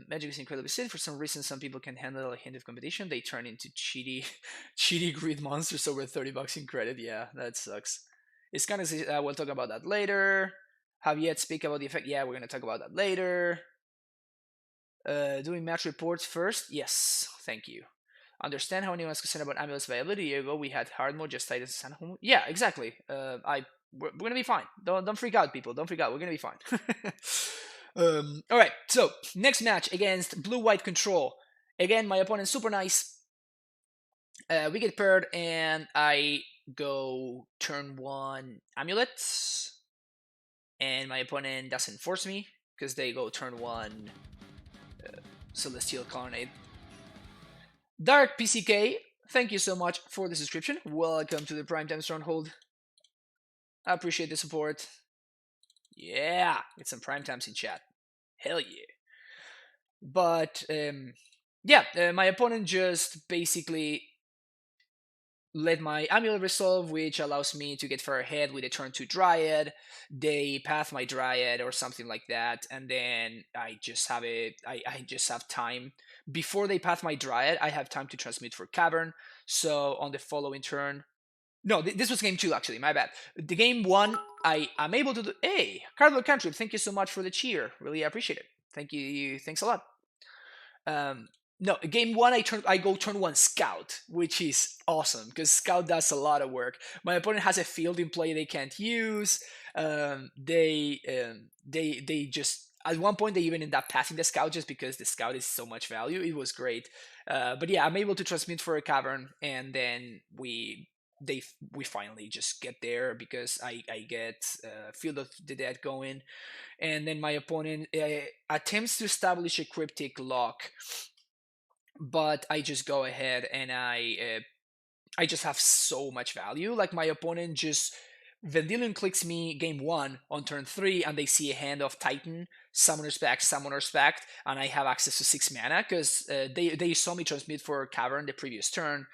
Magic is incredibly thin. For some reason, some people can handle a hint of competition. They turn into cheaty, cheaty greed monsters over $30 in credit. Yeah, that sucks. It's kind of. We'll talk about that later. Have yet speak about the effect? Yeah, we're going to talk about that later. Doing match reports first? Yes, thank you. Understand how anyone's concerned about Amulets viability. A year ago, we had hard mode, just Titans and San. Yeah, exactly. We're gonna be fine. Don't freak out, people. Don't freak out. We're gonna be fine. All right. So next match against Blue White Control. Again, my opponent's super nice. We get paired, and I go turn one Amulets, and my opponent doesn't force me because they go turn one Celestial Colonnade. Dark PCK, thank you so much for the subscription. Welcome to the Primetime Stronghold. I appreciate the support. Yeah, get some primetimes in chat. Hell yeah. But yeah, my opponent just basically let my amulet resolve, which allows me to get far ahead with a turn 2 Dryad. They path my Dryad or something like that, and then I just have it. I just have time. Before they path my Dryad, I have time to transmit for Cavern. So on the following turn, no, this was game 2 actually. My bad. The game 1, I am able to do. Hey, Cardinal Cantrip, thank you so much for the cheer. Really appreciate it. Thank you. Thanks a lot. Um, no, game 1, I go turn 1 Scout, which is awesome because Scout does a lot of work. My opponent has a field in play they can't use. They just at one point they even end up passing the Scout just because the Scout is so much value. It was great. But yeah, I'm able to transmit for a Cavern, and then we finally just get there because I get Field of the Dead going, and then my opponent attempts to establish a cryptic lock, but I just go ahead and I just have so much value. Like my opponent just Vendilion clicks me game 1 on turn 3, and they see a hand of Titan, Summoner's Pact, and I have access to 6 mana because they saw me transmit for Cavern the previous turn.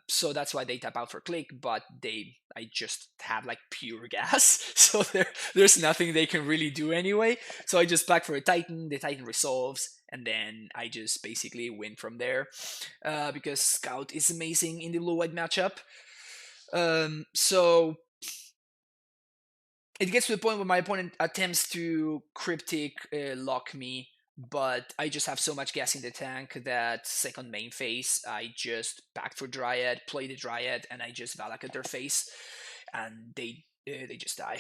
So that's why they tap out for click, but I just have like pure gas, so there's nothing they can really do anyway. So I just back for a Titan, the Titan resolves, and then I just basically win from there because Scout is amazing in the blue white matchup. So it gets to the point where my opponent attempts to cryptic lock me, but I just have so much gas in the tank that second main phase, I just back for Dryad, play the Dryad, and I just Valak at their face, and they just die.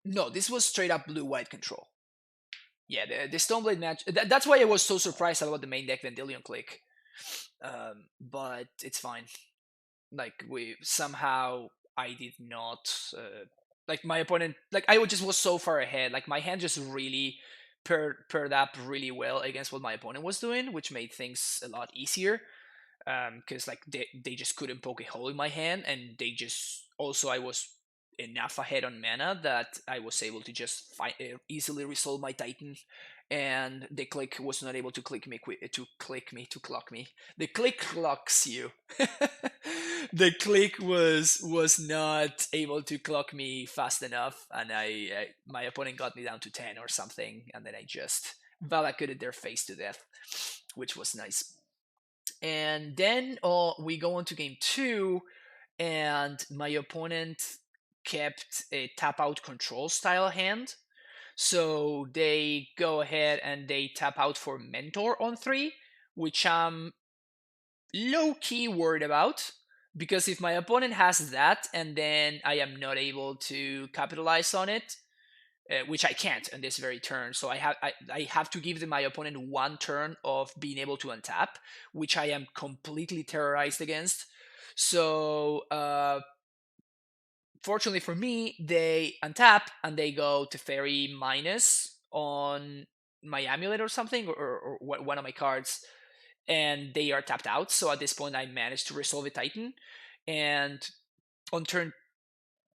No, this was straight up blue white control. Yeah, the Stoneblade match. That's why I was so surprised about the main deck Vendilion click. But it's fine. Like we somehow I did not like my opponent. Like I just was so far ahead. Like my hand just really paired up really well against what my opponent was doing, which made things a lot easier. Because like they just couldn't poke a hole in my hand, and they just also I was enough ahead on mana that I was able to just easily resolve my Titan, and the click was not able to click me to clock me. The click clocks you. The click was not able to clock me fast enough, and my opponent got me down to 10 or something, and then I just Valakuted their face to death, which was nice. And then we go on to game two, and my opponent kept a tap out control style hand. So they go ahead and they tap out for Mentor on three, which I'm low key worried about. Because if my opponent has that and then I am not able to capitalize on it, which I can't in this very turn. So I have to give my opponent one turn of being able to untap, which I am completely terrorized against. So fortunately for me, they untap and they go to fairy minus on my amulet or something, or one of my cards, and they are tapped out. So at this point, I managed to resolve a Titan, and on turn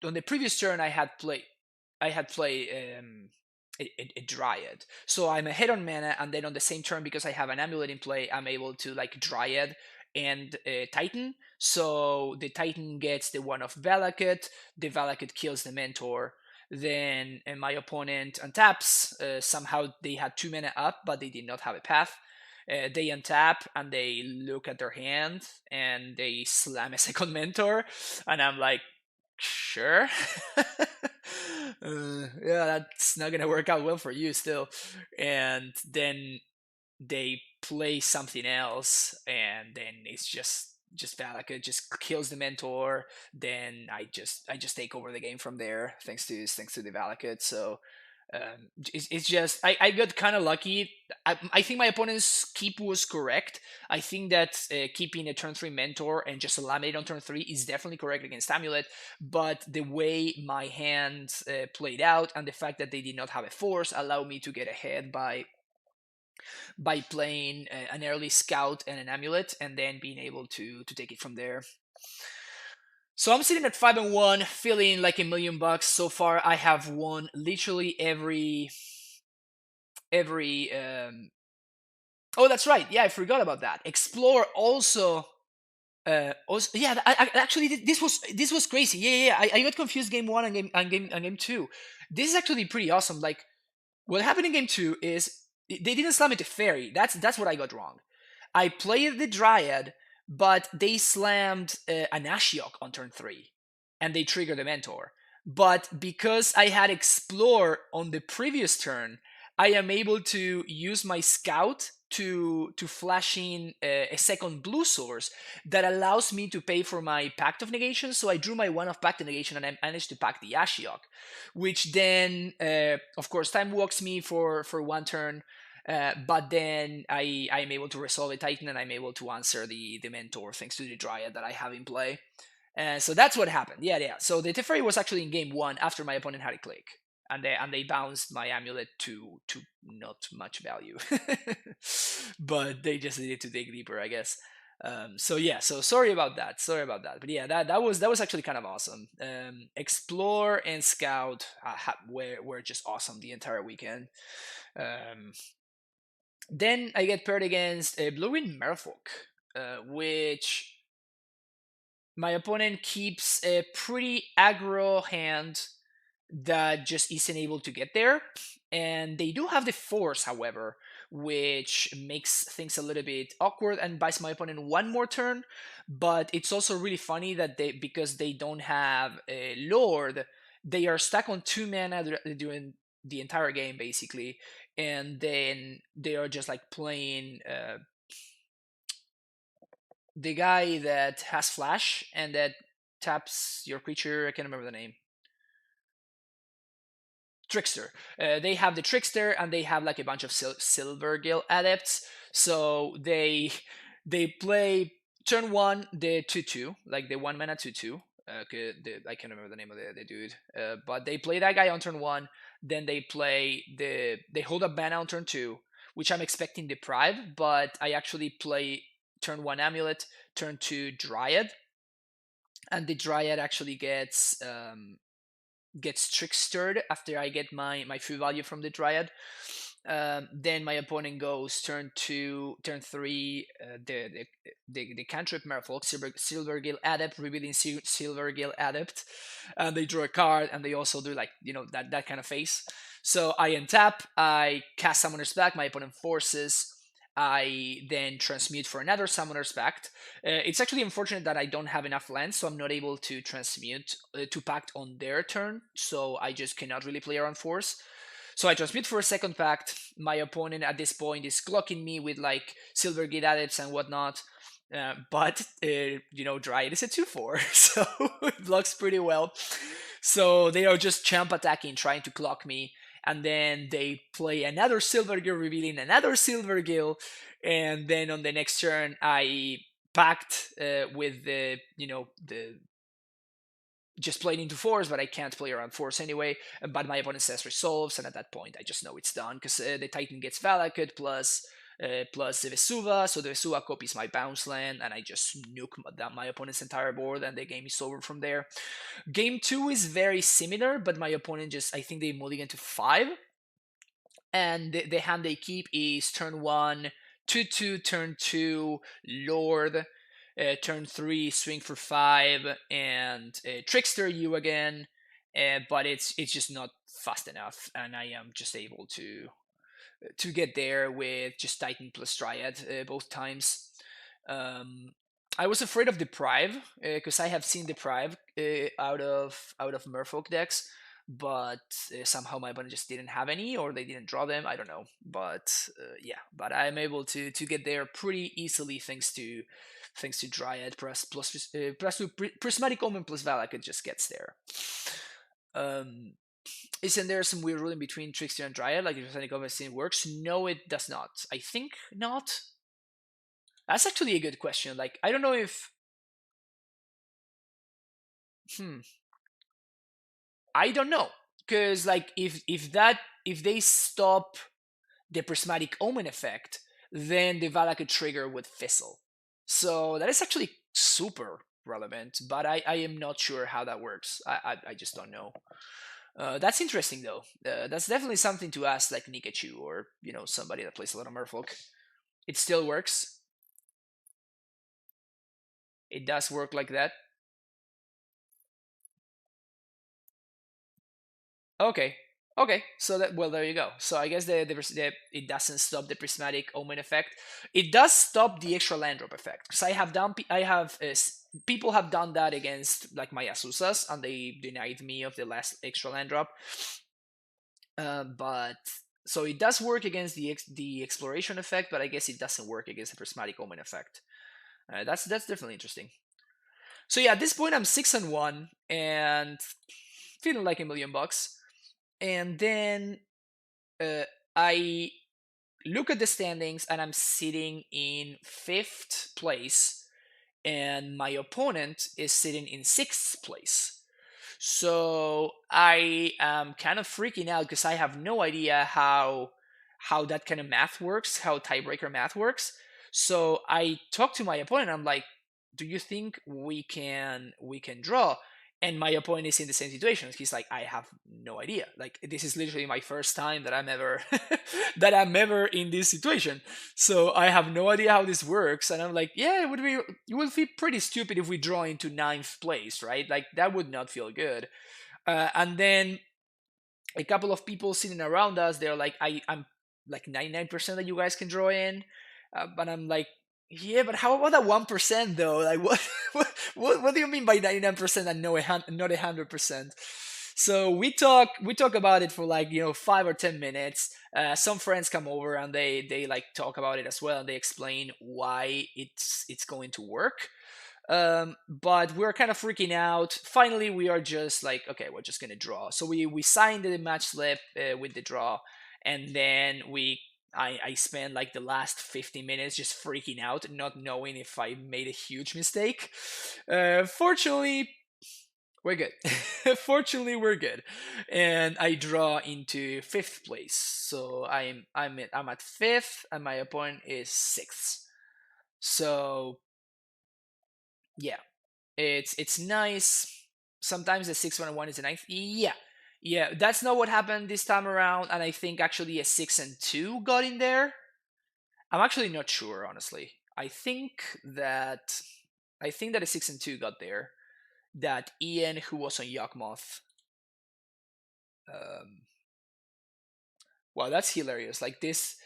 on the previous turn, I had played a Dryad. So I'm ahead on mana, and then on the same turn, because I have an amulet in play, I'm able to like Dryad and Titan. So the Titan gets the one of Valakut, the Valakut kills the Mentor. Then my opponent untaps. Somehow they had 2 mana up, but they did not have a path. They untap and they look at their hand and they slam a second Mentor, and I'm like, sure. Yeah, that's not gonna work out well for you still. And then they play something else, and then it's just Valaka just kills the Mentor. Then I just take over the game from there, thanks to the Valakut. So it's just I got kind of lucky. I think my opponent's keep was correct. I think that keeping a turn 3 Mentor and just eliminate on turn 3 is definitely correct against Amulet, but the way my hand played out and the fact that they did not have a force allowed me to get ahead by playing an early Scout and an Amulet, and then being able to take it from there. So I'm sitting at 5-1, feeling like $1,000,000 so far. I have won literally every. Oh, that's right. Yeah, I forgot about that. Explore also. Yeah. Actually, this was crazy. Yeah. I got confused game one and game two. This is actually pretty awesome. Like what happened in game two is they didn't slam it to fairy. That's what I got wrong. I played the Dryad, but they slammed an Ashiok on turn 3, and they triggered the Mentor. But because I had Explore on the previous turn, I am able to use my Scout to flash in a second blue source that allows me to pay for my Pact of Negation. So I drew my one of Pact of Negation and I managed to pack the Ashiok, which then, of course, time walks me for one turn. But then I'm able to resolve a Titan and I'm able to answer the Mentor thanks to the Dryad that I have in play. So that's what happened. Yeah. So the Teferi was actually in game one after my opponent had a click, and they bounced my amulet to not much value, but they just needed to dig deeper, I guess. So yeah, so sorry about that. But yeah, that was actually kind of awesome. Explore and Scout were just awesome the entire weekend. Um, then I get paired against Blue-Green Merfolk, which my opponent keeps a pretty aggro hand that just isn't able to get there. And they do have the force, however, which makes things a little bit awkward and buys my opponent one more turn. But it's also really funny that because they don't have a Lord, they are stuck on 2 mana during the entire game, basically. And then they are just like playing the guy that has flash and that taps your creature. I can't remember the name. Trickster. They have the Trickster and they have like a bunch of Silver Gill adepts. So they play turn one the 2/2, like the 1 mana 2/2. I can't remember the name of the dude, but they play that guy on turn one. Then they hold up mana on turn two, which I'm expecting Deprive, but I actually play turn one Amulet, turn two Dryad, and the Dryad actually gets trickstered after I get my full value from the Dryad. Then my opponent goes turn two, turn three. The cantrip Merfolk, Silvergill Adept, revealing Silvergill Adept, and they draw a card, and they also do like that kind of face. So I untap, I cast Summoner's Pact, my opponent forces, I then transmute for another Summoner's Pact. It's actually unfortunate that I don't have enough lands, so I'm not able to transmute to Pact on their turn, so I just cannot really play around Force. So I transmute for a second Pact. My opponent at this point is clocking me with like Silver Gate Adepts and whatnot. Dryad is a 2/4, so it blocks pretty well. So they are just champ attacking, trying to clock me, and then they play another Silver Gill, revealing another Silver Gill, and then on the next turn I pact with the just playing into force, but I can't play around force anyway. But my opponent says resolves, and at that point, I just know it's done because the Titan gets Valakut plus the Vesuva, so the Vesuva copies my bounce land, and I just nuke my opponent's entire board, and the game is over from there. Game 2 is very similar, but my opponent just, I think they mulligan to 5, and the hand they keep is turn 1, 2/2, turn 2, Lord, turn 3, swing for 5, and Trickster you again, but it's just not fast enough, and I am just able to get there with just Titan plus Dryad both times. Um, I was afraid of Deprive because I have seen Deprive out of Merfolk decks, but somehow my opponent just didn't have any, or they didn't draw them. I don't know, but yeah. But I'm able to get there pretty easily thanks to Dryad plus Prismatic Omen plus Valak. It just gets there. Um, isn't there some weird rule in between Trickster and Dryad, like if Prismatic Omen works? No, it does not. I think not. That's actually a good question. Like, I don't know if. Hmm. I don't know, because like if they stop the prismatic omen effect, then the Valakut trigger would fizzle. So that is actually super relevant, but I am not sure how that works. I just don't know. That's interesting though. That's definitely something to ask like Nikachu or somebody that plays a lot of Merfolk. It still works. It does work like that. Okay. Okay. So that there you go. So I guess it doesn't stop the prismatic omen effect. It does stop the extra land drop effect. Because people have done that against like my Asusas, and they denied me of the last extra land drop. But so it does work against the exploration effect, but I guess it doesn't work against the prismatic omen effect. That's definitely interesting. So yeah, at this point I'm 6-1 and feeling like $1,000,000. And then uh, I look at the standings and I'm sitting in 5th place, and my opponent is sitting in 6th place. So I am kind of freaking out because I have no idea how that kind of math works, how tiebreaker math works. So I talk to my opponent. I'm like, "Do you think we can draw?" And my opponent is in the same situation. He's like, "I have no idea. Like this is literally my first time that I'm ever that I'm ever in this situation. So I have no idea how this works." And I'm like, "Yeah, it would feel pretty stupid if we draw into 9th place, right? Like that would not feel good." And then a couple of people sitting around us, they're like, I'm like 99% that you guys can draw in. But I'm like, yeah, but how about that 1% though? Like, what do you mean by 99% and not 100%? So we talk about it for like 5 or 10 minutes. Some friends come over and they like talk about it as well, and they explain why it's going to work. But we're kind of freaking out. Finally, we are just like, okay, we're just gonna draw. So we signed the match slip with the draw, and then I spent like the last 50 minutes just freaking out, not knowing if I made a huge mistake. Fortunately, we're good. Fortunately, we're good, and I draw into 5th place. So I'm at 5th, and my opponent is 6th. So yeah, it's nice. Sometimes the 6-1 is a ninth. Yeah, yeah. That's not what happened this time around, and I think actually a 6-2 got in there. I'm actually not sure, honestly. I think that a 6-2 got there. That Ian, who was on Yakmoth, um, Wow, that's hilarious. Like these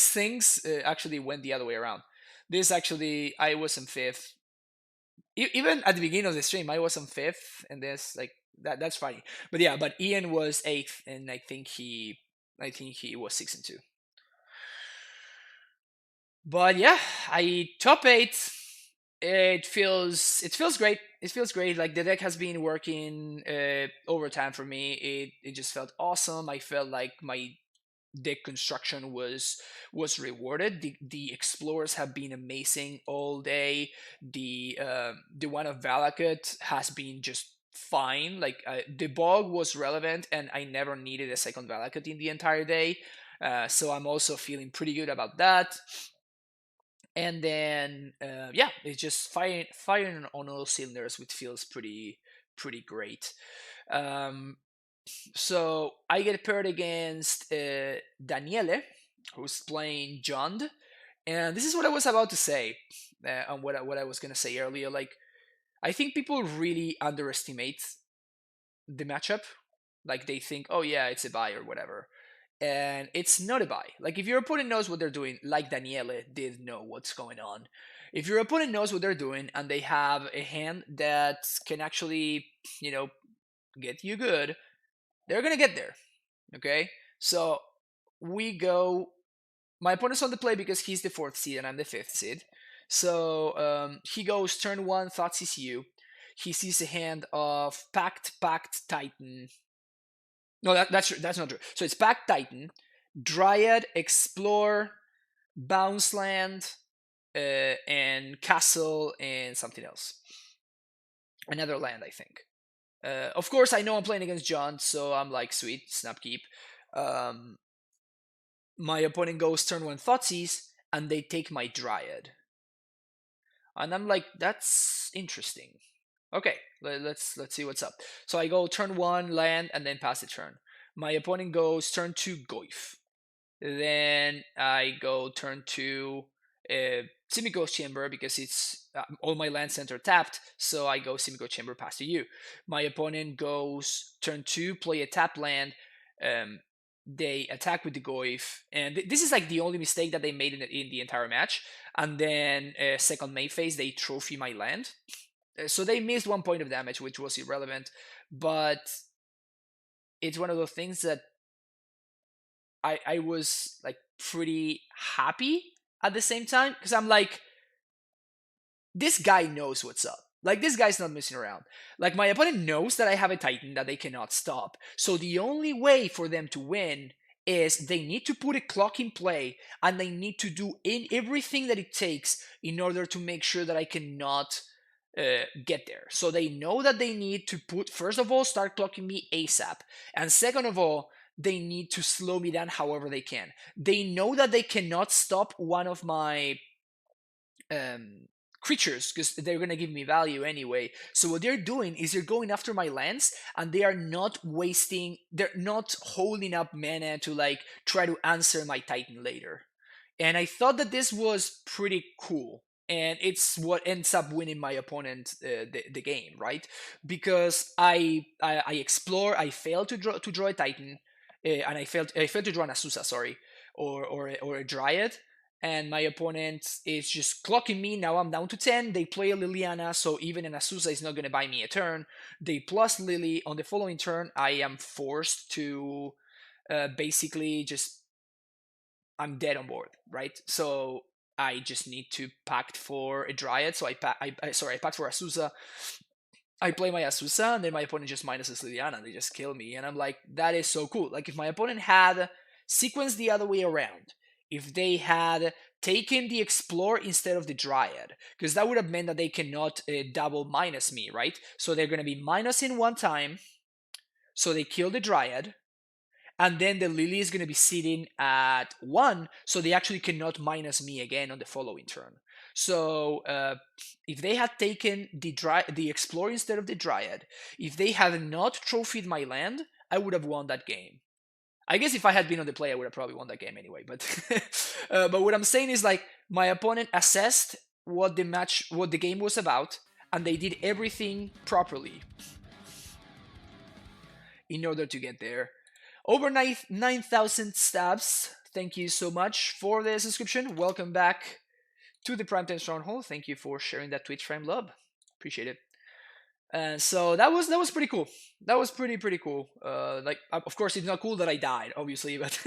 things actually went the other way around. This actually, I was in fifth. Even at the beginning of the stream, I was on fifth, and this like that's funny. But yeah, but Ian was eighth, and I think he was 6-2. But yeah, I top eight. It feels great. It feels great. Like the deck has been working over time for me. It just felt awesome. I felt like my deck construction was rewarded. The explorers have been amazing all day. The one of Valakut has been just fine. Like the bog was relevant, and I never needed a second Valakut in the entire day. So I'm also feeling pretty good about that. And then yeah, it's just firing on all cylinders, which feels pretty great. Um, so I get paired against Daniele, who's playing Jund, and this is what I was about to say, on what I was gonna say earlier. Like, I think people really underestimate the matchup. Like they think, oh yeah, it's a buy or whatever, and it's not a buy. Like if your opponent knows what they're doing, like Daniele did know what's going on. If your opponent knows what they're doing and they have a hand that can actually, you know, get you good, they're gonna get there. Okay, so we go. My opponent's on the play because he's the fourth seed and I'm the fifth seed. So he goes turn one, thought CCU. He sees a hand of Pact Titan. No, that's not true. So it's Pact Titan, Dryad, Explore, Bounce Land, and Castle, and something else. Another land, I think. Of course, I know I'm playing against John, so I'm like, sweet, snap keep. Um, my opponent goes turn one Thoughtseize, and they take my Dryad. And I'm like, that's interesting. Okay, let's see what's up. So I go turn one land and then pass the turn. My opponent goes turn two Goif. Then I go turn two Simico Chamber because it's all my land center tapped. So I go Simico Chamber pass to you. My opponent goes turn two, play a tap land. Um, they attack with the Goif, and this is like the only mistake that they made in the entire match. And then second main phase, they trophy my land. So they missed 1 point of damage, which was irrelevant. But it's one of those things that I was like pretty happy at the same time because I'm like, this guy knows what's up. Like this guy's not messing around. Like my opponent knows that I have a Titan that they cannot stop. So the only way for them to win is they need to put a clock in play and they need to do everything that it takes in order to make sure that I cannot get there. So they know that they need to put, first of all, start clocking me ASAP, and second of all, they need to slow me down however they can. They know that they cannot stop one of my um, creatures because they're gonna give me value anyway. So what they're doing is they're going after my lands and they are not wasting, they're not holding up mana to like try to answer my Titan later. And I thought that this was pretty cool. And it's what ends up winning my opponent the game, right? Because I explore, I fail to draw a Titan, and I failed to draw an Azusa, sorry, or a Dryad, and my opponent is just clocking me. Now I'm down to 10. They play a Liliana, so even an Azusa is not going to buy me a turn. They plus Lily. On the following turn, I am forced to basically just, I'm dead on board, right? So I just need to pact for a Dryad. So I pact for Azusa. I play my Azusa, and then my opponent just minuses Liliana, and they just kill me. And I'm like, that is so cool. Like if my opponent had sequenced the other way around, if they had taken the Explore instead of the Dryad, because that would have meant that they cannot double minus me, right? So they're going to be minusing one time, so they kill the Dryad, and then the Lily is going to be sitting at 1, so they actually cannot minus me again on the following turn. So if they had taken the Explorer instead of the Dryad, if they had not trophied my land, I would have won that game. I guess if I had been on the play, I would have probably won that game anyway. But but what I'm saying is like my opponent assessed what the game was about, and they did everything properly in order to get there. Over 9,000 stabs. Thank you so much for the subscription. Welcome back to the Primetime Stronghold. Thank you for sharing that Twitch Prime love. Appreciate it. So that was pretty cool. That was pretty cool. Like of course it's not cool that I died, obviously, but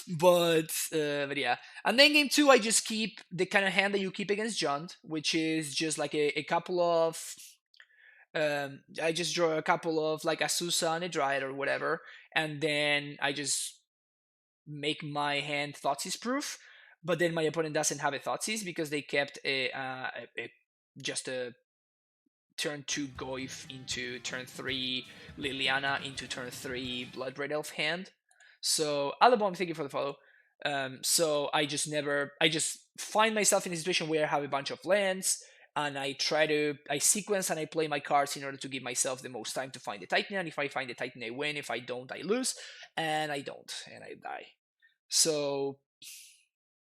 but yeah. And then game two, I just keep the kind of hand that you keep against Jund, which is just like a couple of I just draw a couple of like a Susa and a Dryad or whatever, and then I just make my hand Thoughtseize proof. But then my opponent doesn't have a Thoughtseize because they kept just a turn 2 Goyf into turn 3 Liliana into turn 3 Bloodbraid Elf hand. So Alabom, thank you for the follow. So I just find myself in a situation where I have a bunch of lands and I sequence and I play my cards in order to give myself the most time to find the Titan. And if I find the Titan, I win. If I don't, I lose. And I don't, and I die. So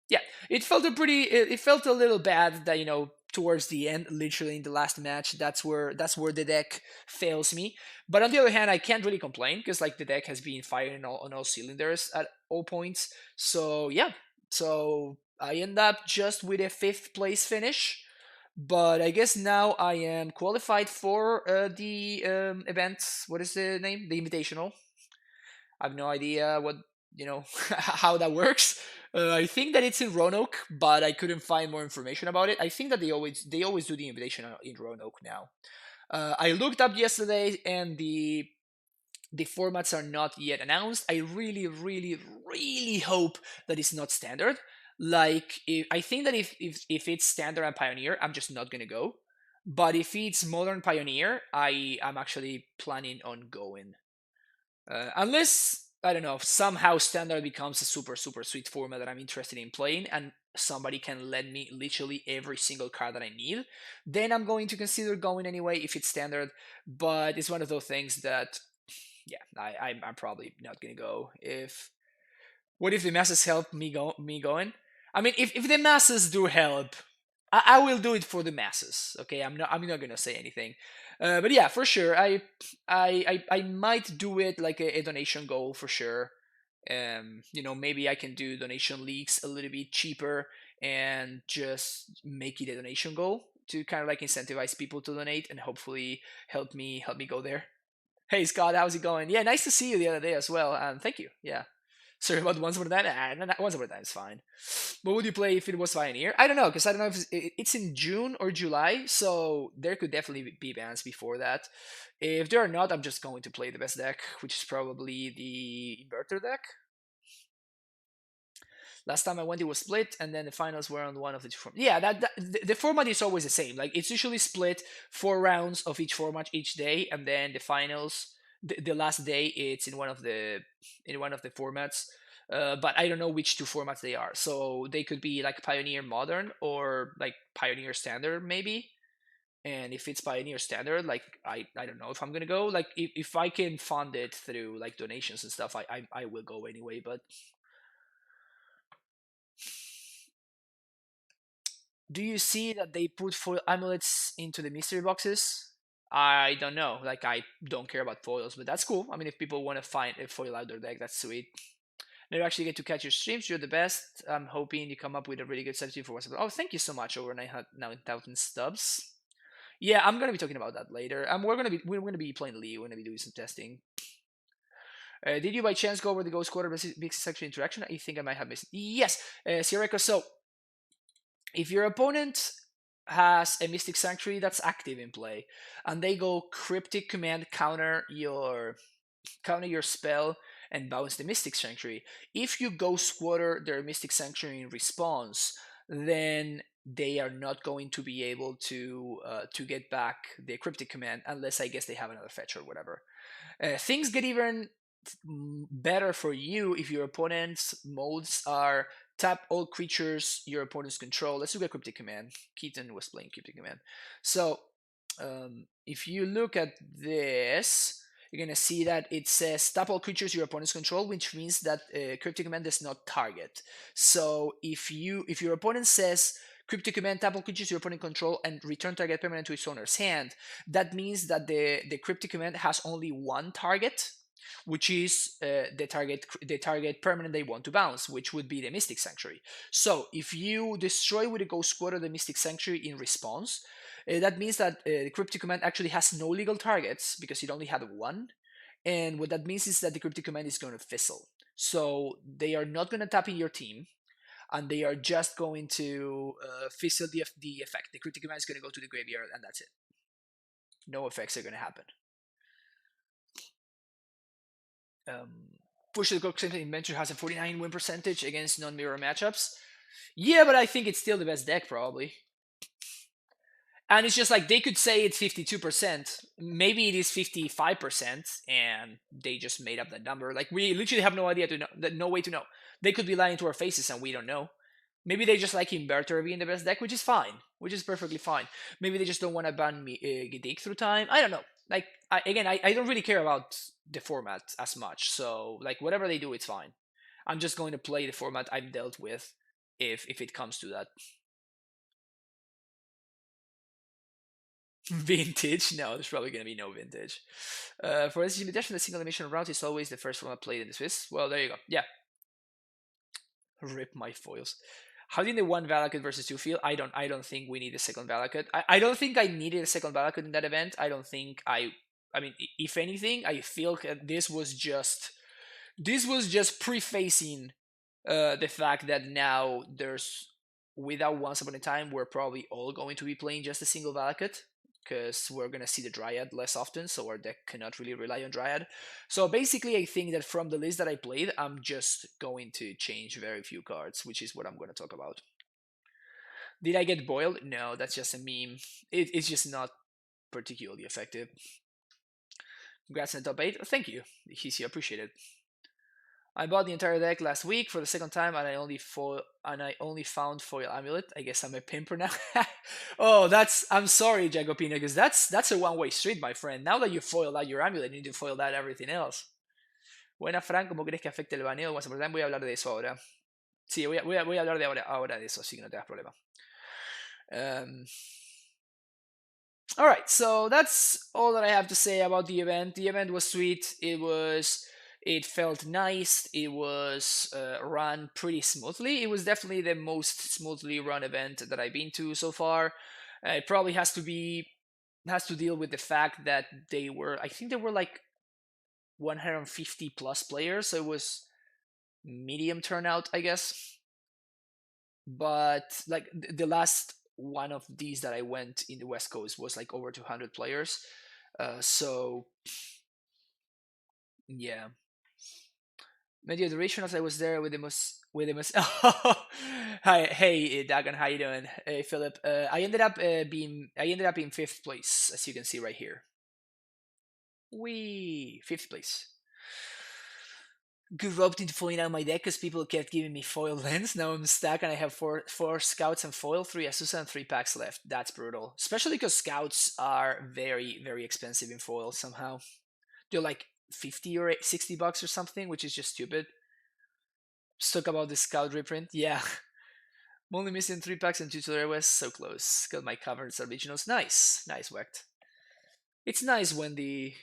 yeah, it felt a little bad that towards the end, literally in the last match, that's where the deck fails me. But on the other hand, I can't really complain because like the deck has been firing on all cylinders at all points. So yeah, so I end up just with a fifth place finish. But I guess now I am qualified for the event. What is the name? The Invitational. I have no idea what how that works. I think that it's in Roanoke, but I couldn't find more information about it. I think that they always do the invitation in Roanoke now. I looked up yesterday, and the formats are not yet announced. I really, really, really hope that it's not standard. Like, I think that if it's standard and Pioneer, I'm just not gonna go. But if it's Modern Pioneer, I'm actually planning on going. Unless I don't know, somehow standard becomes a super super sweet format that I'm interested in playing, and somebody can lend me literally every single card that I need, then I'm going to consider going anyway if it's standard. But it's one of those things that, yeah, I'm probably not gonna go. If What if the masses help me going? I mean, if the masses do help, I will do it for the masses. Okay, I'm not gonna say anything. But yeah, for sure, I might do it like a donation goal for sure. Maybe I can do donation leagues a little bit cheaper and just make it a donation goal to kind of like incentivize people to donate and hopefully help me go there. Hey Scott, how's it going? Yeah, nice to see you the other day as well. Thank you. Yeah. Sorry about Once Upon a Time. Once Upon a Time is fine. What would you play if it was Pioneer? I don't know, because I don't know if it's in June or July, so there could definitely be bans before that. If there are not, I'm just going to play the best deck, which is probably the Inverter deck. Last time I went, it was split, and then the finals were on one of the two formats. Yeah, the format is always the same. Like it's usually split 4 rounds of each format each day, and then the finals, the last day, it's in one of the formats. But I don't know which two formats they are. So they could be like Pioneer Modern or like Pioneer Standard, maybe. And if it's Pioneer Standard, like I don't know if I'm gonna go. Like if I can fund it through like donations and stuff, I will go anyway. But do you see that they put foil amulets into the mystery boxes? I don't know. Like I don't care about foils, but that's cool. I mean, if people want to find a foil out their deck, that's sweet. Never actually get to catch your streams. You're the best. I'm hoping you come up with a really good substitute for WhatsApp. Oh, thank you so much. Over 9,000 stubs. Yeah, I'm gonna be talking about that later. We're gonna be playing Lee. We're gonna be doing some testing. Did you by chance go over the Ghost Quarter big section interaction? I think I might have missed. Yes, Sierra. So if your opponent has a Mystic Sanctuary that's active in play, and they go Cryptic Command counter your spell and bounce the Mystic Sanctuary. If you go squatter their Mystic Sanctuary in response, then they are not going to be able to get back the Cryptic Command unless I guess they have another fetch or whatever. Things get even better for you if your opponent's modes are tap all creatures your opponents control. Let's look at Cryptic Command. Keaton was playing Cryptic Command. So if you look at this, you're gonna see that it says tap all creatures your opponents control, which means that Cryptic Command does not target. So if your opponent says Cryptic Command tap all creatures your opponent control and return target permanent to its owner's hand, that means that the Cryptic Command has only one target. which is the target permanent they want to bounce, which would be the Mystic Sanctuary. So if you destroy with a Ghost Quarter the Mystic Sanctuary in response, that means that the Cryptic Command actually has no legal targets because it only had one. And what that means is that the Cryptic Command is going to fizzle. So they are not going to tap in your team, and they are just going to fizzle the effect. The Cryptic Command is going to go to the graveyard, and that's it. No effects are going to happen. Push the Cook Inventor has a 49 win percentage against non-mirror matchups. Yeah, but I think it's still the best deck, probably. And it's just like they could say it's 52%. Maybe it is 55%, and they just made up that number. Like, we literally have no idea to know, no way to know. They could be lying to our faces, and we don't know. Maybe they just like Inverter being the best deck, which is fine, which is perfectly fine. Maybe they just don't want to ban me Gidik through time. I don't know. Like, I don't really care about the format as much. So, like, whatever they do, it's fine. I'm just going to play the format I've dealt with if it comes to that. Vintage? No, there's probably going to be no vintage. For SCG Invitation, the single emission route is always the first one I played in the Swiss. Well, there you go. Yeah. Rip my foils. How did the one Valakut versus two feel? I don't think we need a second Valakut. I don't think I needed a second Valakut in that event. I don't think I mean, if anything, I feel this was just prefacing the fact that now without Once Upon a Time, we're probably all going to be playing just a single Valakut because we're going to see the Dryad less often, so our deck cannot really rely on Dryad. So basically, I think that from the list that I played, I'm just going to change very few cards, which is what I'm going to talk about. Did I get boiled? No, that's just a meme. It's just not particularly effective. Congrats on the top 8. Thank you. Easy, appreciate it. I bought the entire deck last week for the second time, and I only found foil amulet. I guess I'm a pimper now. Oh, I'm sorry, Jacopina, because that's a one-way street, my friend. Now that you foiled out your amulet, you need to foil out everything else. Buena, Fran, ¿cómo crees que afecte el baneo? Once upon a time, voy a hablar de eso ahora. Sí, voy a hablar de ahora de eso, así que no te das problema. All right, so that's all that I have to say about the event. The event was sweet. It felt nice. It was run pretty smoothly. It was definitely the most smoothly run event that I've been to so far. It probably has to deal with the fact that I think there were like 150 plus players, so it was medium turnout, I guess. But like the last one of these that I went in the West Coast was like over 200 players. So yeah. Media duration as I was there with the most. Hi, hey, Dagon, how you doing? Hey, Philip. I ended up in fifth place, as you can see right here. Fifth place. Good rope into foiling out my deck because people kept giving me foil lens. Now I'm stuck and I have four scouts and foil, 3 Azusa, and 3 packs left. That's brutal. Especially because scouts are very, very expensive in foil somehow. They're like 50 or 60 bucks or something, which is just stupid. Let's talk about the scout reprint. Yeah. I'm only missing 3 packs and 2 to West. So close. Got my covered originals. Nice. Nice, Wecht. It's nice when the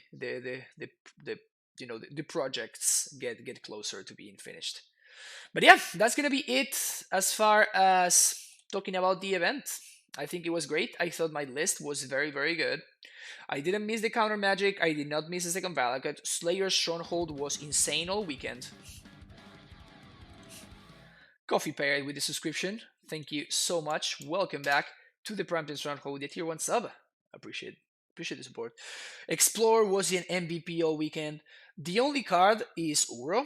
projects get closer to being finished. But yeah, that's gonna be it as far as talking about the event. I think it was great. I thought my list was very, very good. I didn't miss the counter magic. I did not miss the second Valakut. Slayer's Stronghold was insane all weekend. Coffee paired with the subscription. Thank you so much. Welcome back to the Prime Stronghold with the tier 1 sub. Appreciate the support. Explore was an MVP all weekend. The only card is Uro.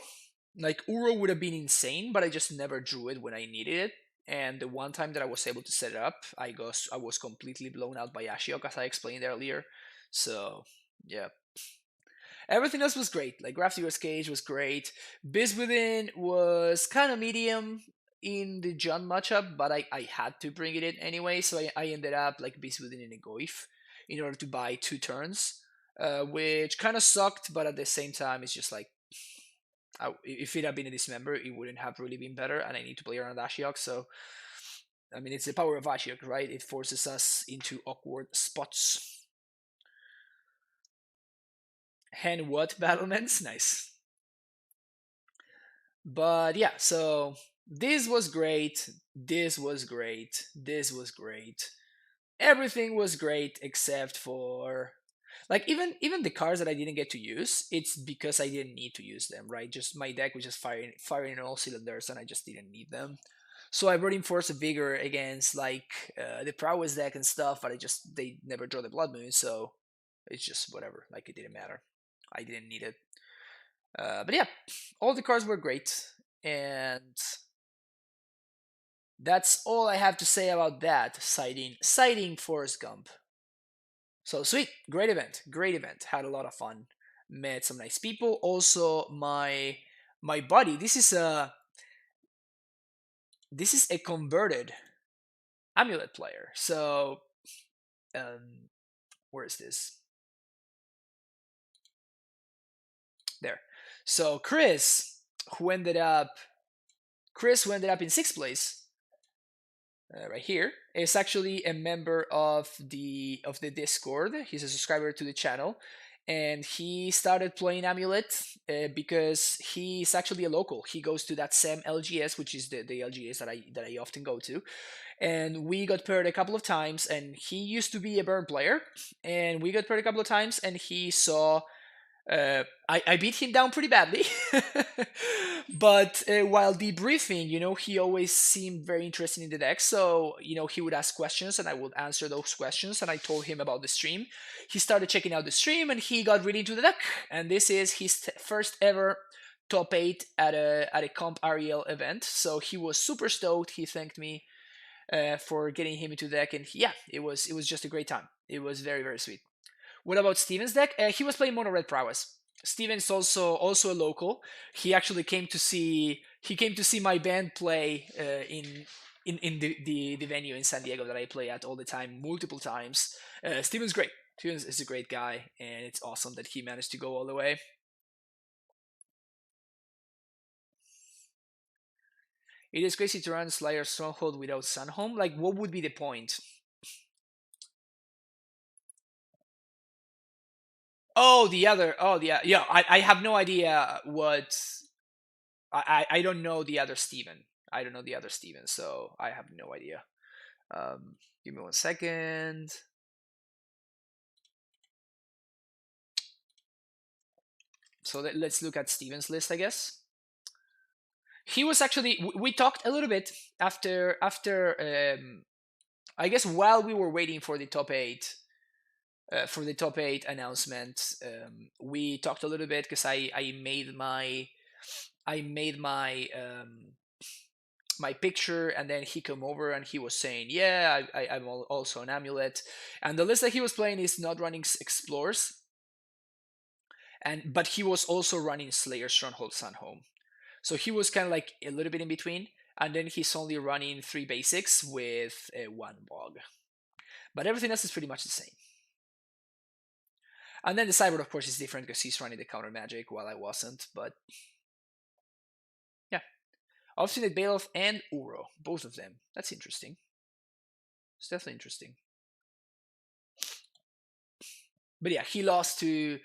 Like, Uro would have been insane, but I just never drew it when I needed it. And the one time that I was able to set it up, I was completely blown out by Ashiok, as I explained earlier. So, yeah. Everything else was great. Like, Grafdigger's Cage was great. Beast Within was kind of medium in the John matchup, but I had to bring it in anyway, so I ended up like Beast Within in a Goif in order to buy 2 turns, which kind of sucked, but at the same time, it's just like, if it had been a Dismember, it wouldn't have really been better, and I need to play around Ashiok, so I mean, it's the power of Ashiok, right? It forces us into awkward spots. And what battlements? Nice. But yeah, so this was great. This was great. This was great. Everything was great except for like even the cards that I didn't get to use. It's because I didn't need to use them, right? Just my deck was just firing on all cylinders, and I just didn't need them. So I brought in Force of Vigor against like the prowess deck and stuff, but I just they never draw the Blood Moon, so it's just whatever. Like it didn't matter. I didn't need it. But yeah, all the cards were great, and that's all I have to say about that. Citing Forrest Gump. So sweet, great event, great event. Had a lot of fun. Met some nice people. Also, my buddy. This is a converted amulet player. So um, where is this? There. So who ended up Chris, who ended up in sixth place, right here, is actually a member of the Discord. He's a subscriber to the channel, and he started playing Amulet because he's actually a local. He goes to that same LGS, which is the LGS that I often go to, and we got paired a couple of times. And he used to be a burn player, and we got paired a couple of times, and he saw I beat him down pretty badly, but while debriefing, he always seemed very interested in the deck. So, he would ask questions and I would answer those questions. And I told him about the stream. He started checking out the stream and he got really into the deck. And this is his first ever top 8 at a Comp Ariel event. So he was super stoked. He thanked me for getting him into the deck. And yeah, it was just a great time. It was very, very sweet. What about Steven's deck? He was playing mono red prowess. Steven's also a local. He came to see my band play in the venue in San Diego that I play at all the time, multiple times. Steven's great. Stevens is a great guy, and it's awesome that he managed to go all the way. It is crazy to run Slayer Stronghold without Sunhome. Like, what would be the point? Oh, the other. Oh, yeah. I have no idea what. I don't know the other Steven. I don't know the other Steven, so I have no idea. Give me 1 second. So let's look at Steven's list, I guess. He was actually. We talked a little bit after. I guess while we were waiting for the top 8. For the top 8 announcement, we talked a little bit because I made my picture, and then he came over and he was saying, yeah, I'm also an amulet. And the list that he was playing is not running explores, but he was also running Slayer Stronghold Sunhome. So he was kind of like a little bit in between, and then he's only running 3 basics with one bog, but everything else is pretty much the same. And then the cyborg, of course, is different because he's running the counter magic while I wasn't. But yeah, Obstinate Bailiff and Uro, both of them. That's interesting. It's definitely interesting. But yeah, he lost to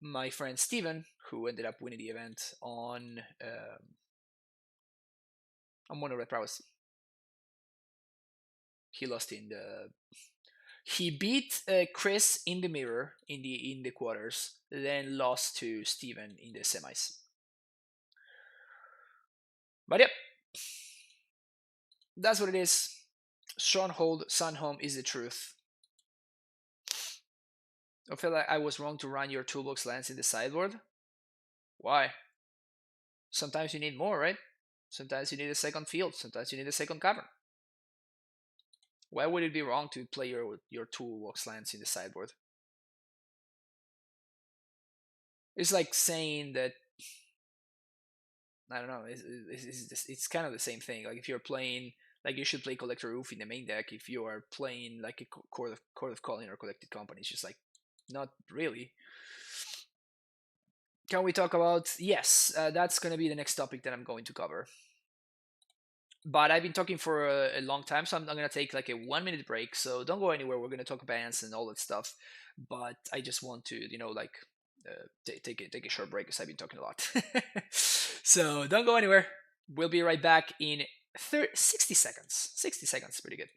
my friend Steven, who ended up winning the event on Mono Red Prowess. He lost in the. He beat Chris in the mirror in the quarters, then lost to Steven in the semis. But yep, that's what it is. Stronghold Sunhome is the truth. I feel like I was wrong to run your toolbox lands in the sideboard. Why? Sometimes you need more, right? Sometimes you need a second field. Sometimes you need a second cavern. Why would it be wrong to play your toolbox lands in the sideboard? It's like saying that I don't know. It's kind of the same thing. Like if you're playing, like you should play Collector Roof in the main deck. If you are playing like a Court of Calling or Collected Company, it's just like not really. Can we talk about? Yes, that's gonna be the next topic that I'm going to cover. But I've been talking for a long time, so I'm gonna take like a 1 minute break. So don't go anywhere. We're gonna talk bans and all that stuff. But I just want to, like take a short break because I've been talking a lot. So don't go anywhere. We'll be right back in 60 seconds. 60 seconds, pretty good.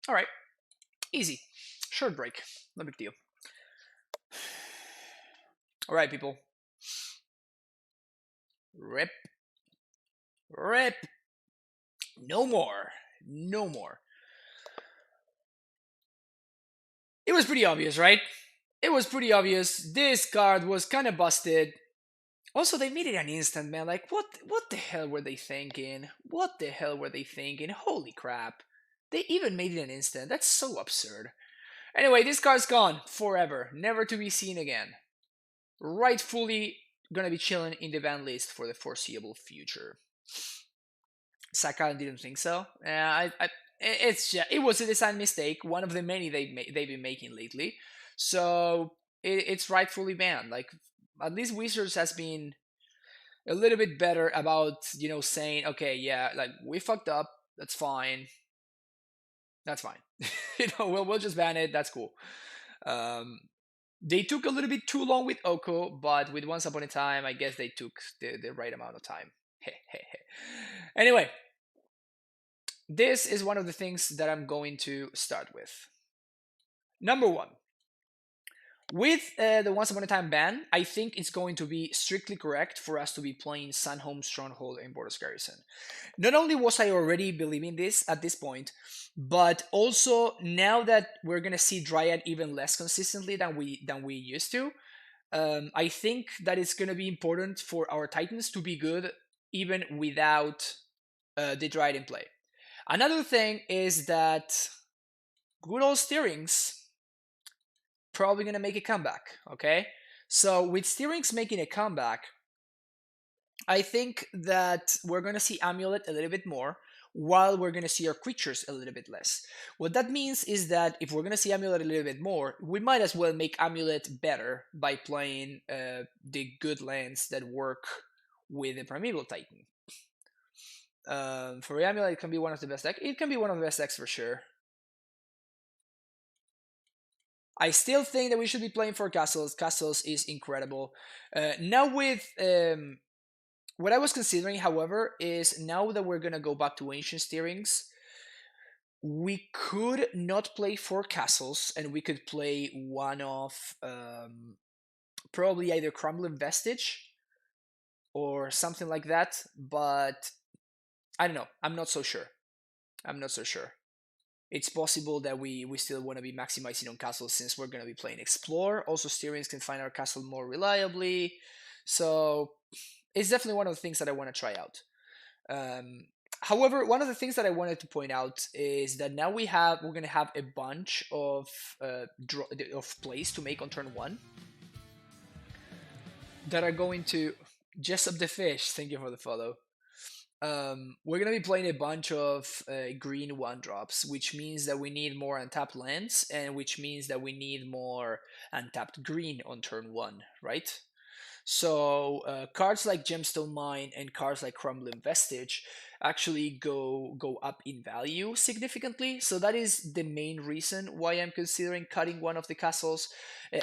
All right, easy, short break, no big deal. All right, people. Rip, rip. No more, no more. It was pretty obvious, right? It was pretty obvious. This card was kind of busted. Also, they made it an instant, man. Like, what the hell were they thinking? What the hell were they thinking? Holy crap. They even made it an instant. That's so absurd. Anyway, this card's gone forever, never to be seen again. Rightfully gonna be chilling in the ban list for the foreseeable future. Saka didn't think so. It was a design mistake, one of the many they've been making lately. So it's rightfully banned. Like, at least Wizards has been a little bit better about saying, okay, yeah, like, we fucked up, that's fine, that's fine. We'll just ban it, that's cool. They took a little bit too long with Oko, but with Once Upon a Time, I guess they took the right amount of time. Anyway, this is one of the things that I'm going to start with. Number one, with the Once Upon a Time ban, I think it's going to be strictly correct for us to be playing Sunhome Stronghold and Borders Garrison. Not only was I already believing this at this point, but also now that we're gonna see Dryad even less consistently than we used to, I think that it's gonna be important for our Titans to be good even without the Dryad in play. Another thing is that good old Steerings probably gonna make a comeback. Okay, so with Steerings making a comeback, I think that we're gonna see Amulet a little bit more, while we're gonna see our creatures a little bit less. What that means is that if we're gonna see Amulet a little bit more, we might as well make Amulet better by playing the good lands that work with the Primeval Titan. For Amulet, it can be one of the best decks. It can be one of the best decks for sure. I still think that we should be playing for Castles. Castles is incredible. Now with what I was considering, however, is now that we're gonna go back to Ancient Steerings, we could not play 4 Castles, and we could play one of probably either Crumbling Vestige or something like that. But I don't know. I'm not so sure. It's possible that we still want to be maximizing on castles since we're going to be playing Explore. Also, Steerings can find our castle more reliably. So it's definitely one of the things that I want to try out. However, one of the things that I wanted to point out is that now we're going to have a bunch of plays to make on turn 1 that are going to Jessup the Fish. Thank you for the follow. we're gonna be playing a bunch of green one drops, which means that we need more untapped lands, and which means that we need more untapped green on turn one, right? So cards like Gemstone Mine and cards like Crumbling Vestige actually go up in value significantly. So that is the main reason why I'm considering cutting one of the castles.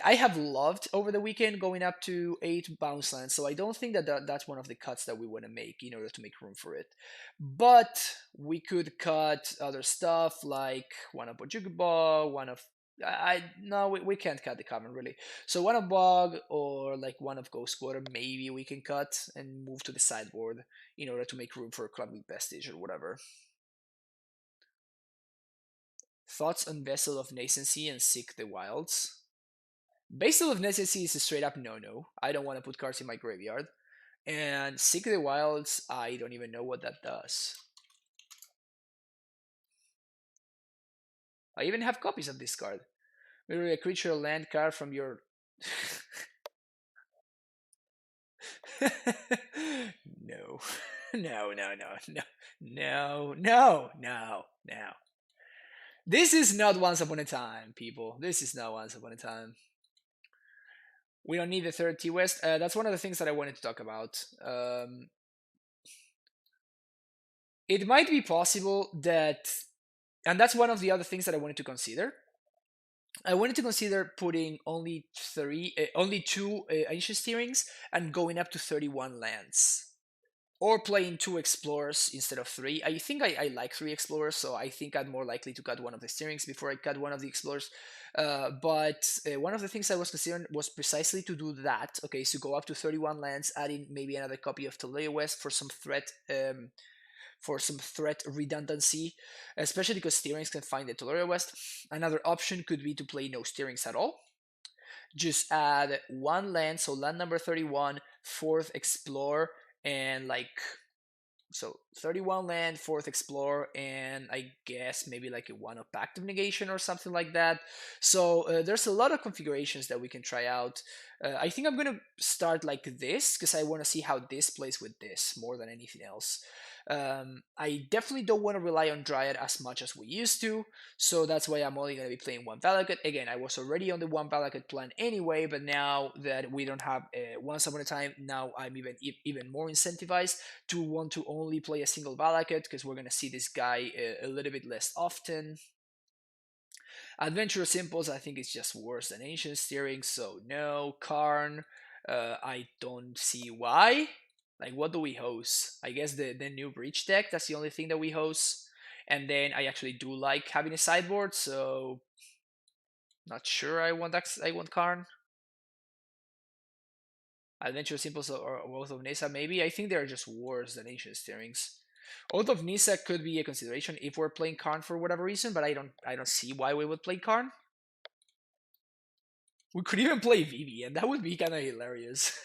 I have loved over the weekend going up to 8 bounce lands, so I don't think that's one of the cuts that we want to make in order to make room for it. But we could cut other stuff like one of Bojuguba, one of I no, we can't cut the common really. So one of Bog or like one of Ghost Quarter, maybe we can cut and move to the sideboard in order to make room for Clubbing Vestige or whatever. Thoughts on Vessel of Nascency and Seek the Wilds? Vessel of Nascency is a straight up no. I don't want to put cards in my graveyard. And Seek the Wilds, I don't even know what that does. I even have copies of this card. Literally a creature land card from your no. No. This is not Once Upon a Time, people. This is not Once Upon a Time. We don't need the third T West. That's one of the things that I wanted to talk about. It might be possible that, and that's one of the other things that I wanted to consider. I wanted to consider putting only two ancient steerings and going up to 31 lands, or playing two explorers instead of three. I think I like three explorers, so I think I'm more likely to cut one of the steerings before I cut one of the explorers. But one of the things I was considering was precisely to do that. Okay, so go up to 31 lands, adding maybe another copy of Toleo West for some threat. For some threat redundancy, especially because steerings can find the Tolero West. Another option could be to play no steerings at all. Just add one land, so land number 31, fourth explore, and like so 31 land, fourth explore, and I guess maybe like a one of Pact of Negation or something like that. So there's a lot of configurations that we can try out. I think I'm gonna start like this because I want to see how this plays with this more than anything else. I definitely don't want to rely on Dryad as much as we used to, so that's why I'm only going to be playing one Valakut. Again, I was already on the one Valakut plan anyway, but now that we don't have Once Upon a Time, now I'm even more incentivized to want to only play a single Valakut because we're going to see this guy a little bit less often. Adventurous Impulse, I think, is just worse than Ancient Steering, so no. Karn, I don't see why. Like, what do we host? I guess the new Breach deck, that's the only thing that we host. And then I actually do like having a sideboard, so not sure I want Karn. Adventurous Impulse or Oath of Nisa, maybe. I think they're just worse than Ancient Steerings. Oath of Nisa could be a consideration if we're playing Karn for whatever reason, but I don't see why we would play Karn. We could even play Vivi, and that would be kind of hilarious.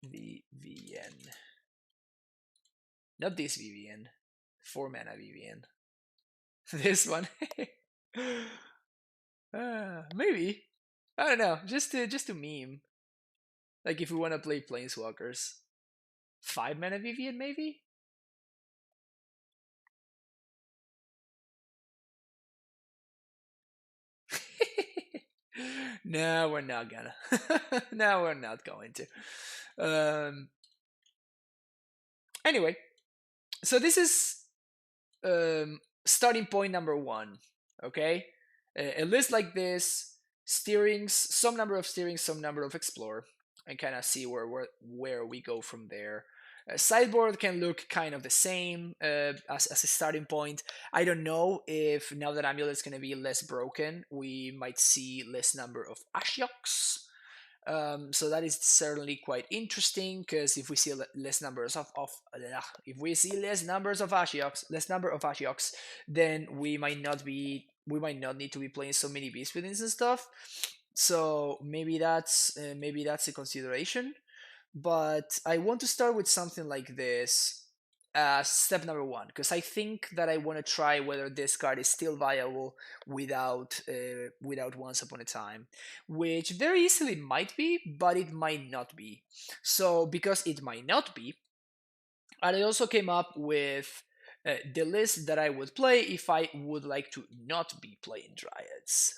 Vivian. Not this Vivian. 4 mana Vivian. This one. Maybe. I don't know. Just to meme. Like if we want to play Planeswalkers. 5 mana Vivian, maybe? No, we're not gonna. No, we're not going to. Anyway, so this is starting point number one. Okay, a list like this, steerings, some number of steerings, some number of explore, and kind of see where we go from there. Sideboard can look kind of the same as a starting point. I don't know if now that Amulet is going to be less broken, we might see less number of Ashioks. So that is certainly quite interesting because if we see less numbers if we see less numbers of Ashioks, then we might not need to be playing so many Beast Withins and stuff. So maybe that's a consideration. But I want to start with something like this. as step number one, because I think that I want to try whether this card is still viable without Once Upon a Time, which very easily might be, but it might not be. So because it might not be, and I also came up with the list that I would play if I would like to not be playing Dryads.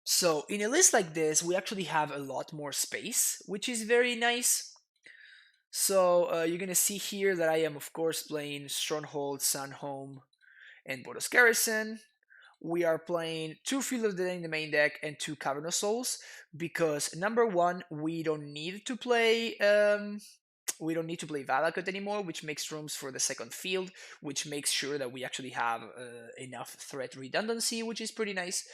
So in a list like this, we actually have a lot more space, which is very nice. So you're gonna see here that I am, of course, playing Stronghold, Sunhome, and Boros Garrison. We are playing two Field of the Dead in the main deck and two Cavernous Souls because number one, we don't need to play Valakut anymore, which makes rooms for the second field, which makes sure that we actually have enough threat redundancy, which is pretty nice.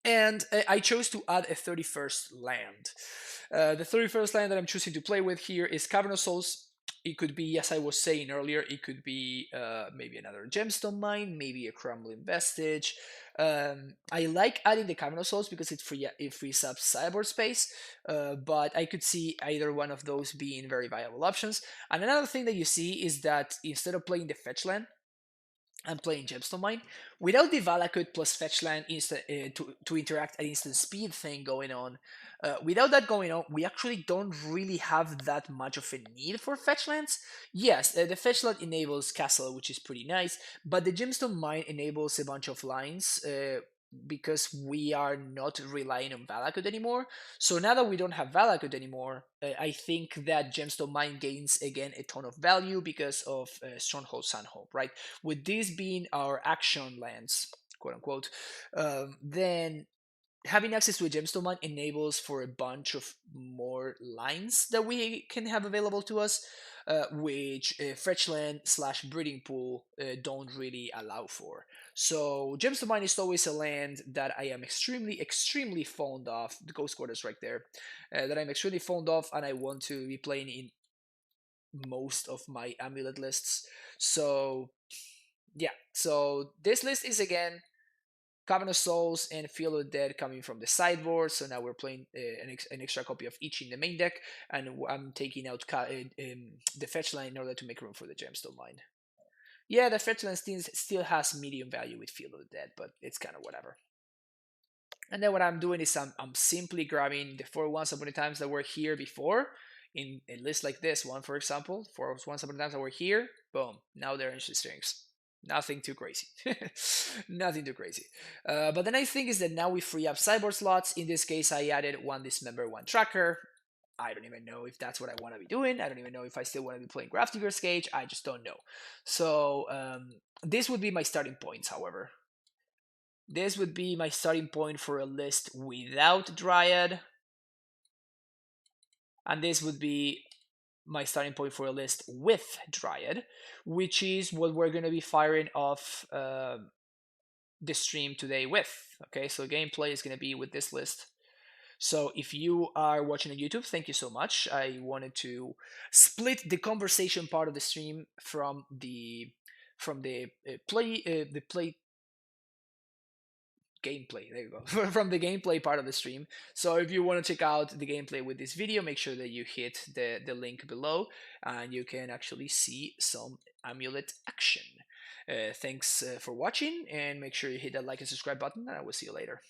And I chose to add a 31st land. The 31st land that I'm choosing to play with here is Cavernous Souls. It could be, as I was saying earlier, it could be maybe another Gemstone Mine, maybe a Crumbling Vestige. I like adding the Cavernous Souls because it frees up sideboard space, but I could see either one of those being very viable options. And another thing that you see is that instead of playing the fetch land, I'm playing Gemstone Mine. Without the Valakut plus fetch land to interact at instant speed thing going on, without that going on, we actually don't really have that much of a need for fetch lands. Yes, the fetch land enables Castle, which is pretty nice, but the Gemstone Mine enables a bunch of lines. Because we are not relying on Valakut anymore. So now that we don't have Valakut anymore, I think that Gemstone Mine gains again a ton of value because of Stronghold Sunhope, right? With these being our action lands, quote unquote, then having access to a gemstone mine enables for a bunch of more lines that we can have available to us, which fetchland slash breeding pool don't really allow for. So gemstone mine is always a land that I am extremely fond of. The ghost quarters right there, that I'm extremely fond of, and I want to be playing in most of my amulet lists. So yeah, so this list is again Coven of Souls and Field of the Dead coming from the sideboard. So now we're playing an extra copy of each in the main deck, and I'm taking out the fetch line in order to make room for the Gemstone Mine. Yeah, the fetch line still has medium value with Field of the Dead, but it's kind of whatever. And then what I'm doing is I'm simply grabbing the four Once Upon a Times that were here before in a list like this one, for example. Four Once Upon a Times that were here, boom, now they're in strings. Nothing too crazy. Nothing too crazy. But the nice thing is that now we free up sideboard slots. In this case, I added one Dismember, one Tracker. I don't even know if that's what I want to be doing. I don't even know if I still want to be playing Grafdigger's Cage. I just don't know. So this would be my starting points, however. This would be my starting point for a list without Dryad. And this would be my starting point for a list with Dryad, which is what we're going to be firing off the stream today with. Okay, so gameplay is going to be with this list. So if you are watching on YouTube, thank you so much. I wanted to split the conversation part of the stream from the play gameplay. There you go. From the gameplay part of the stream. So if you want to check out the gameplay with this video, make sure that you hit the link below and you can actually see some amulet action. Thanks for watching, and make sure you hit that like and subscribe button, and I will see you later.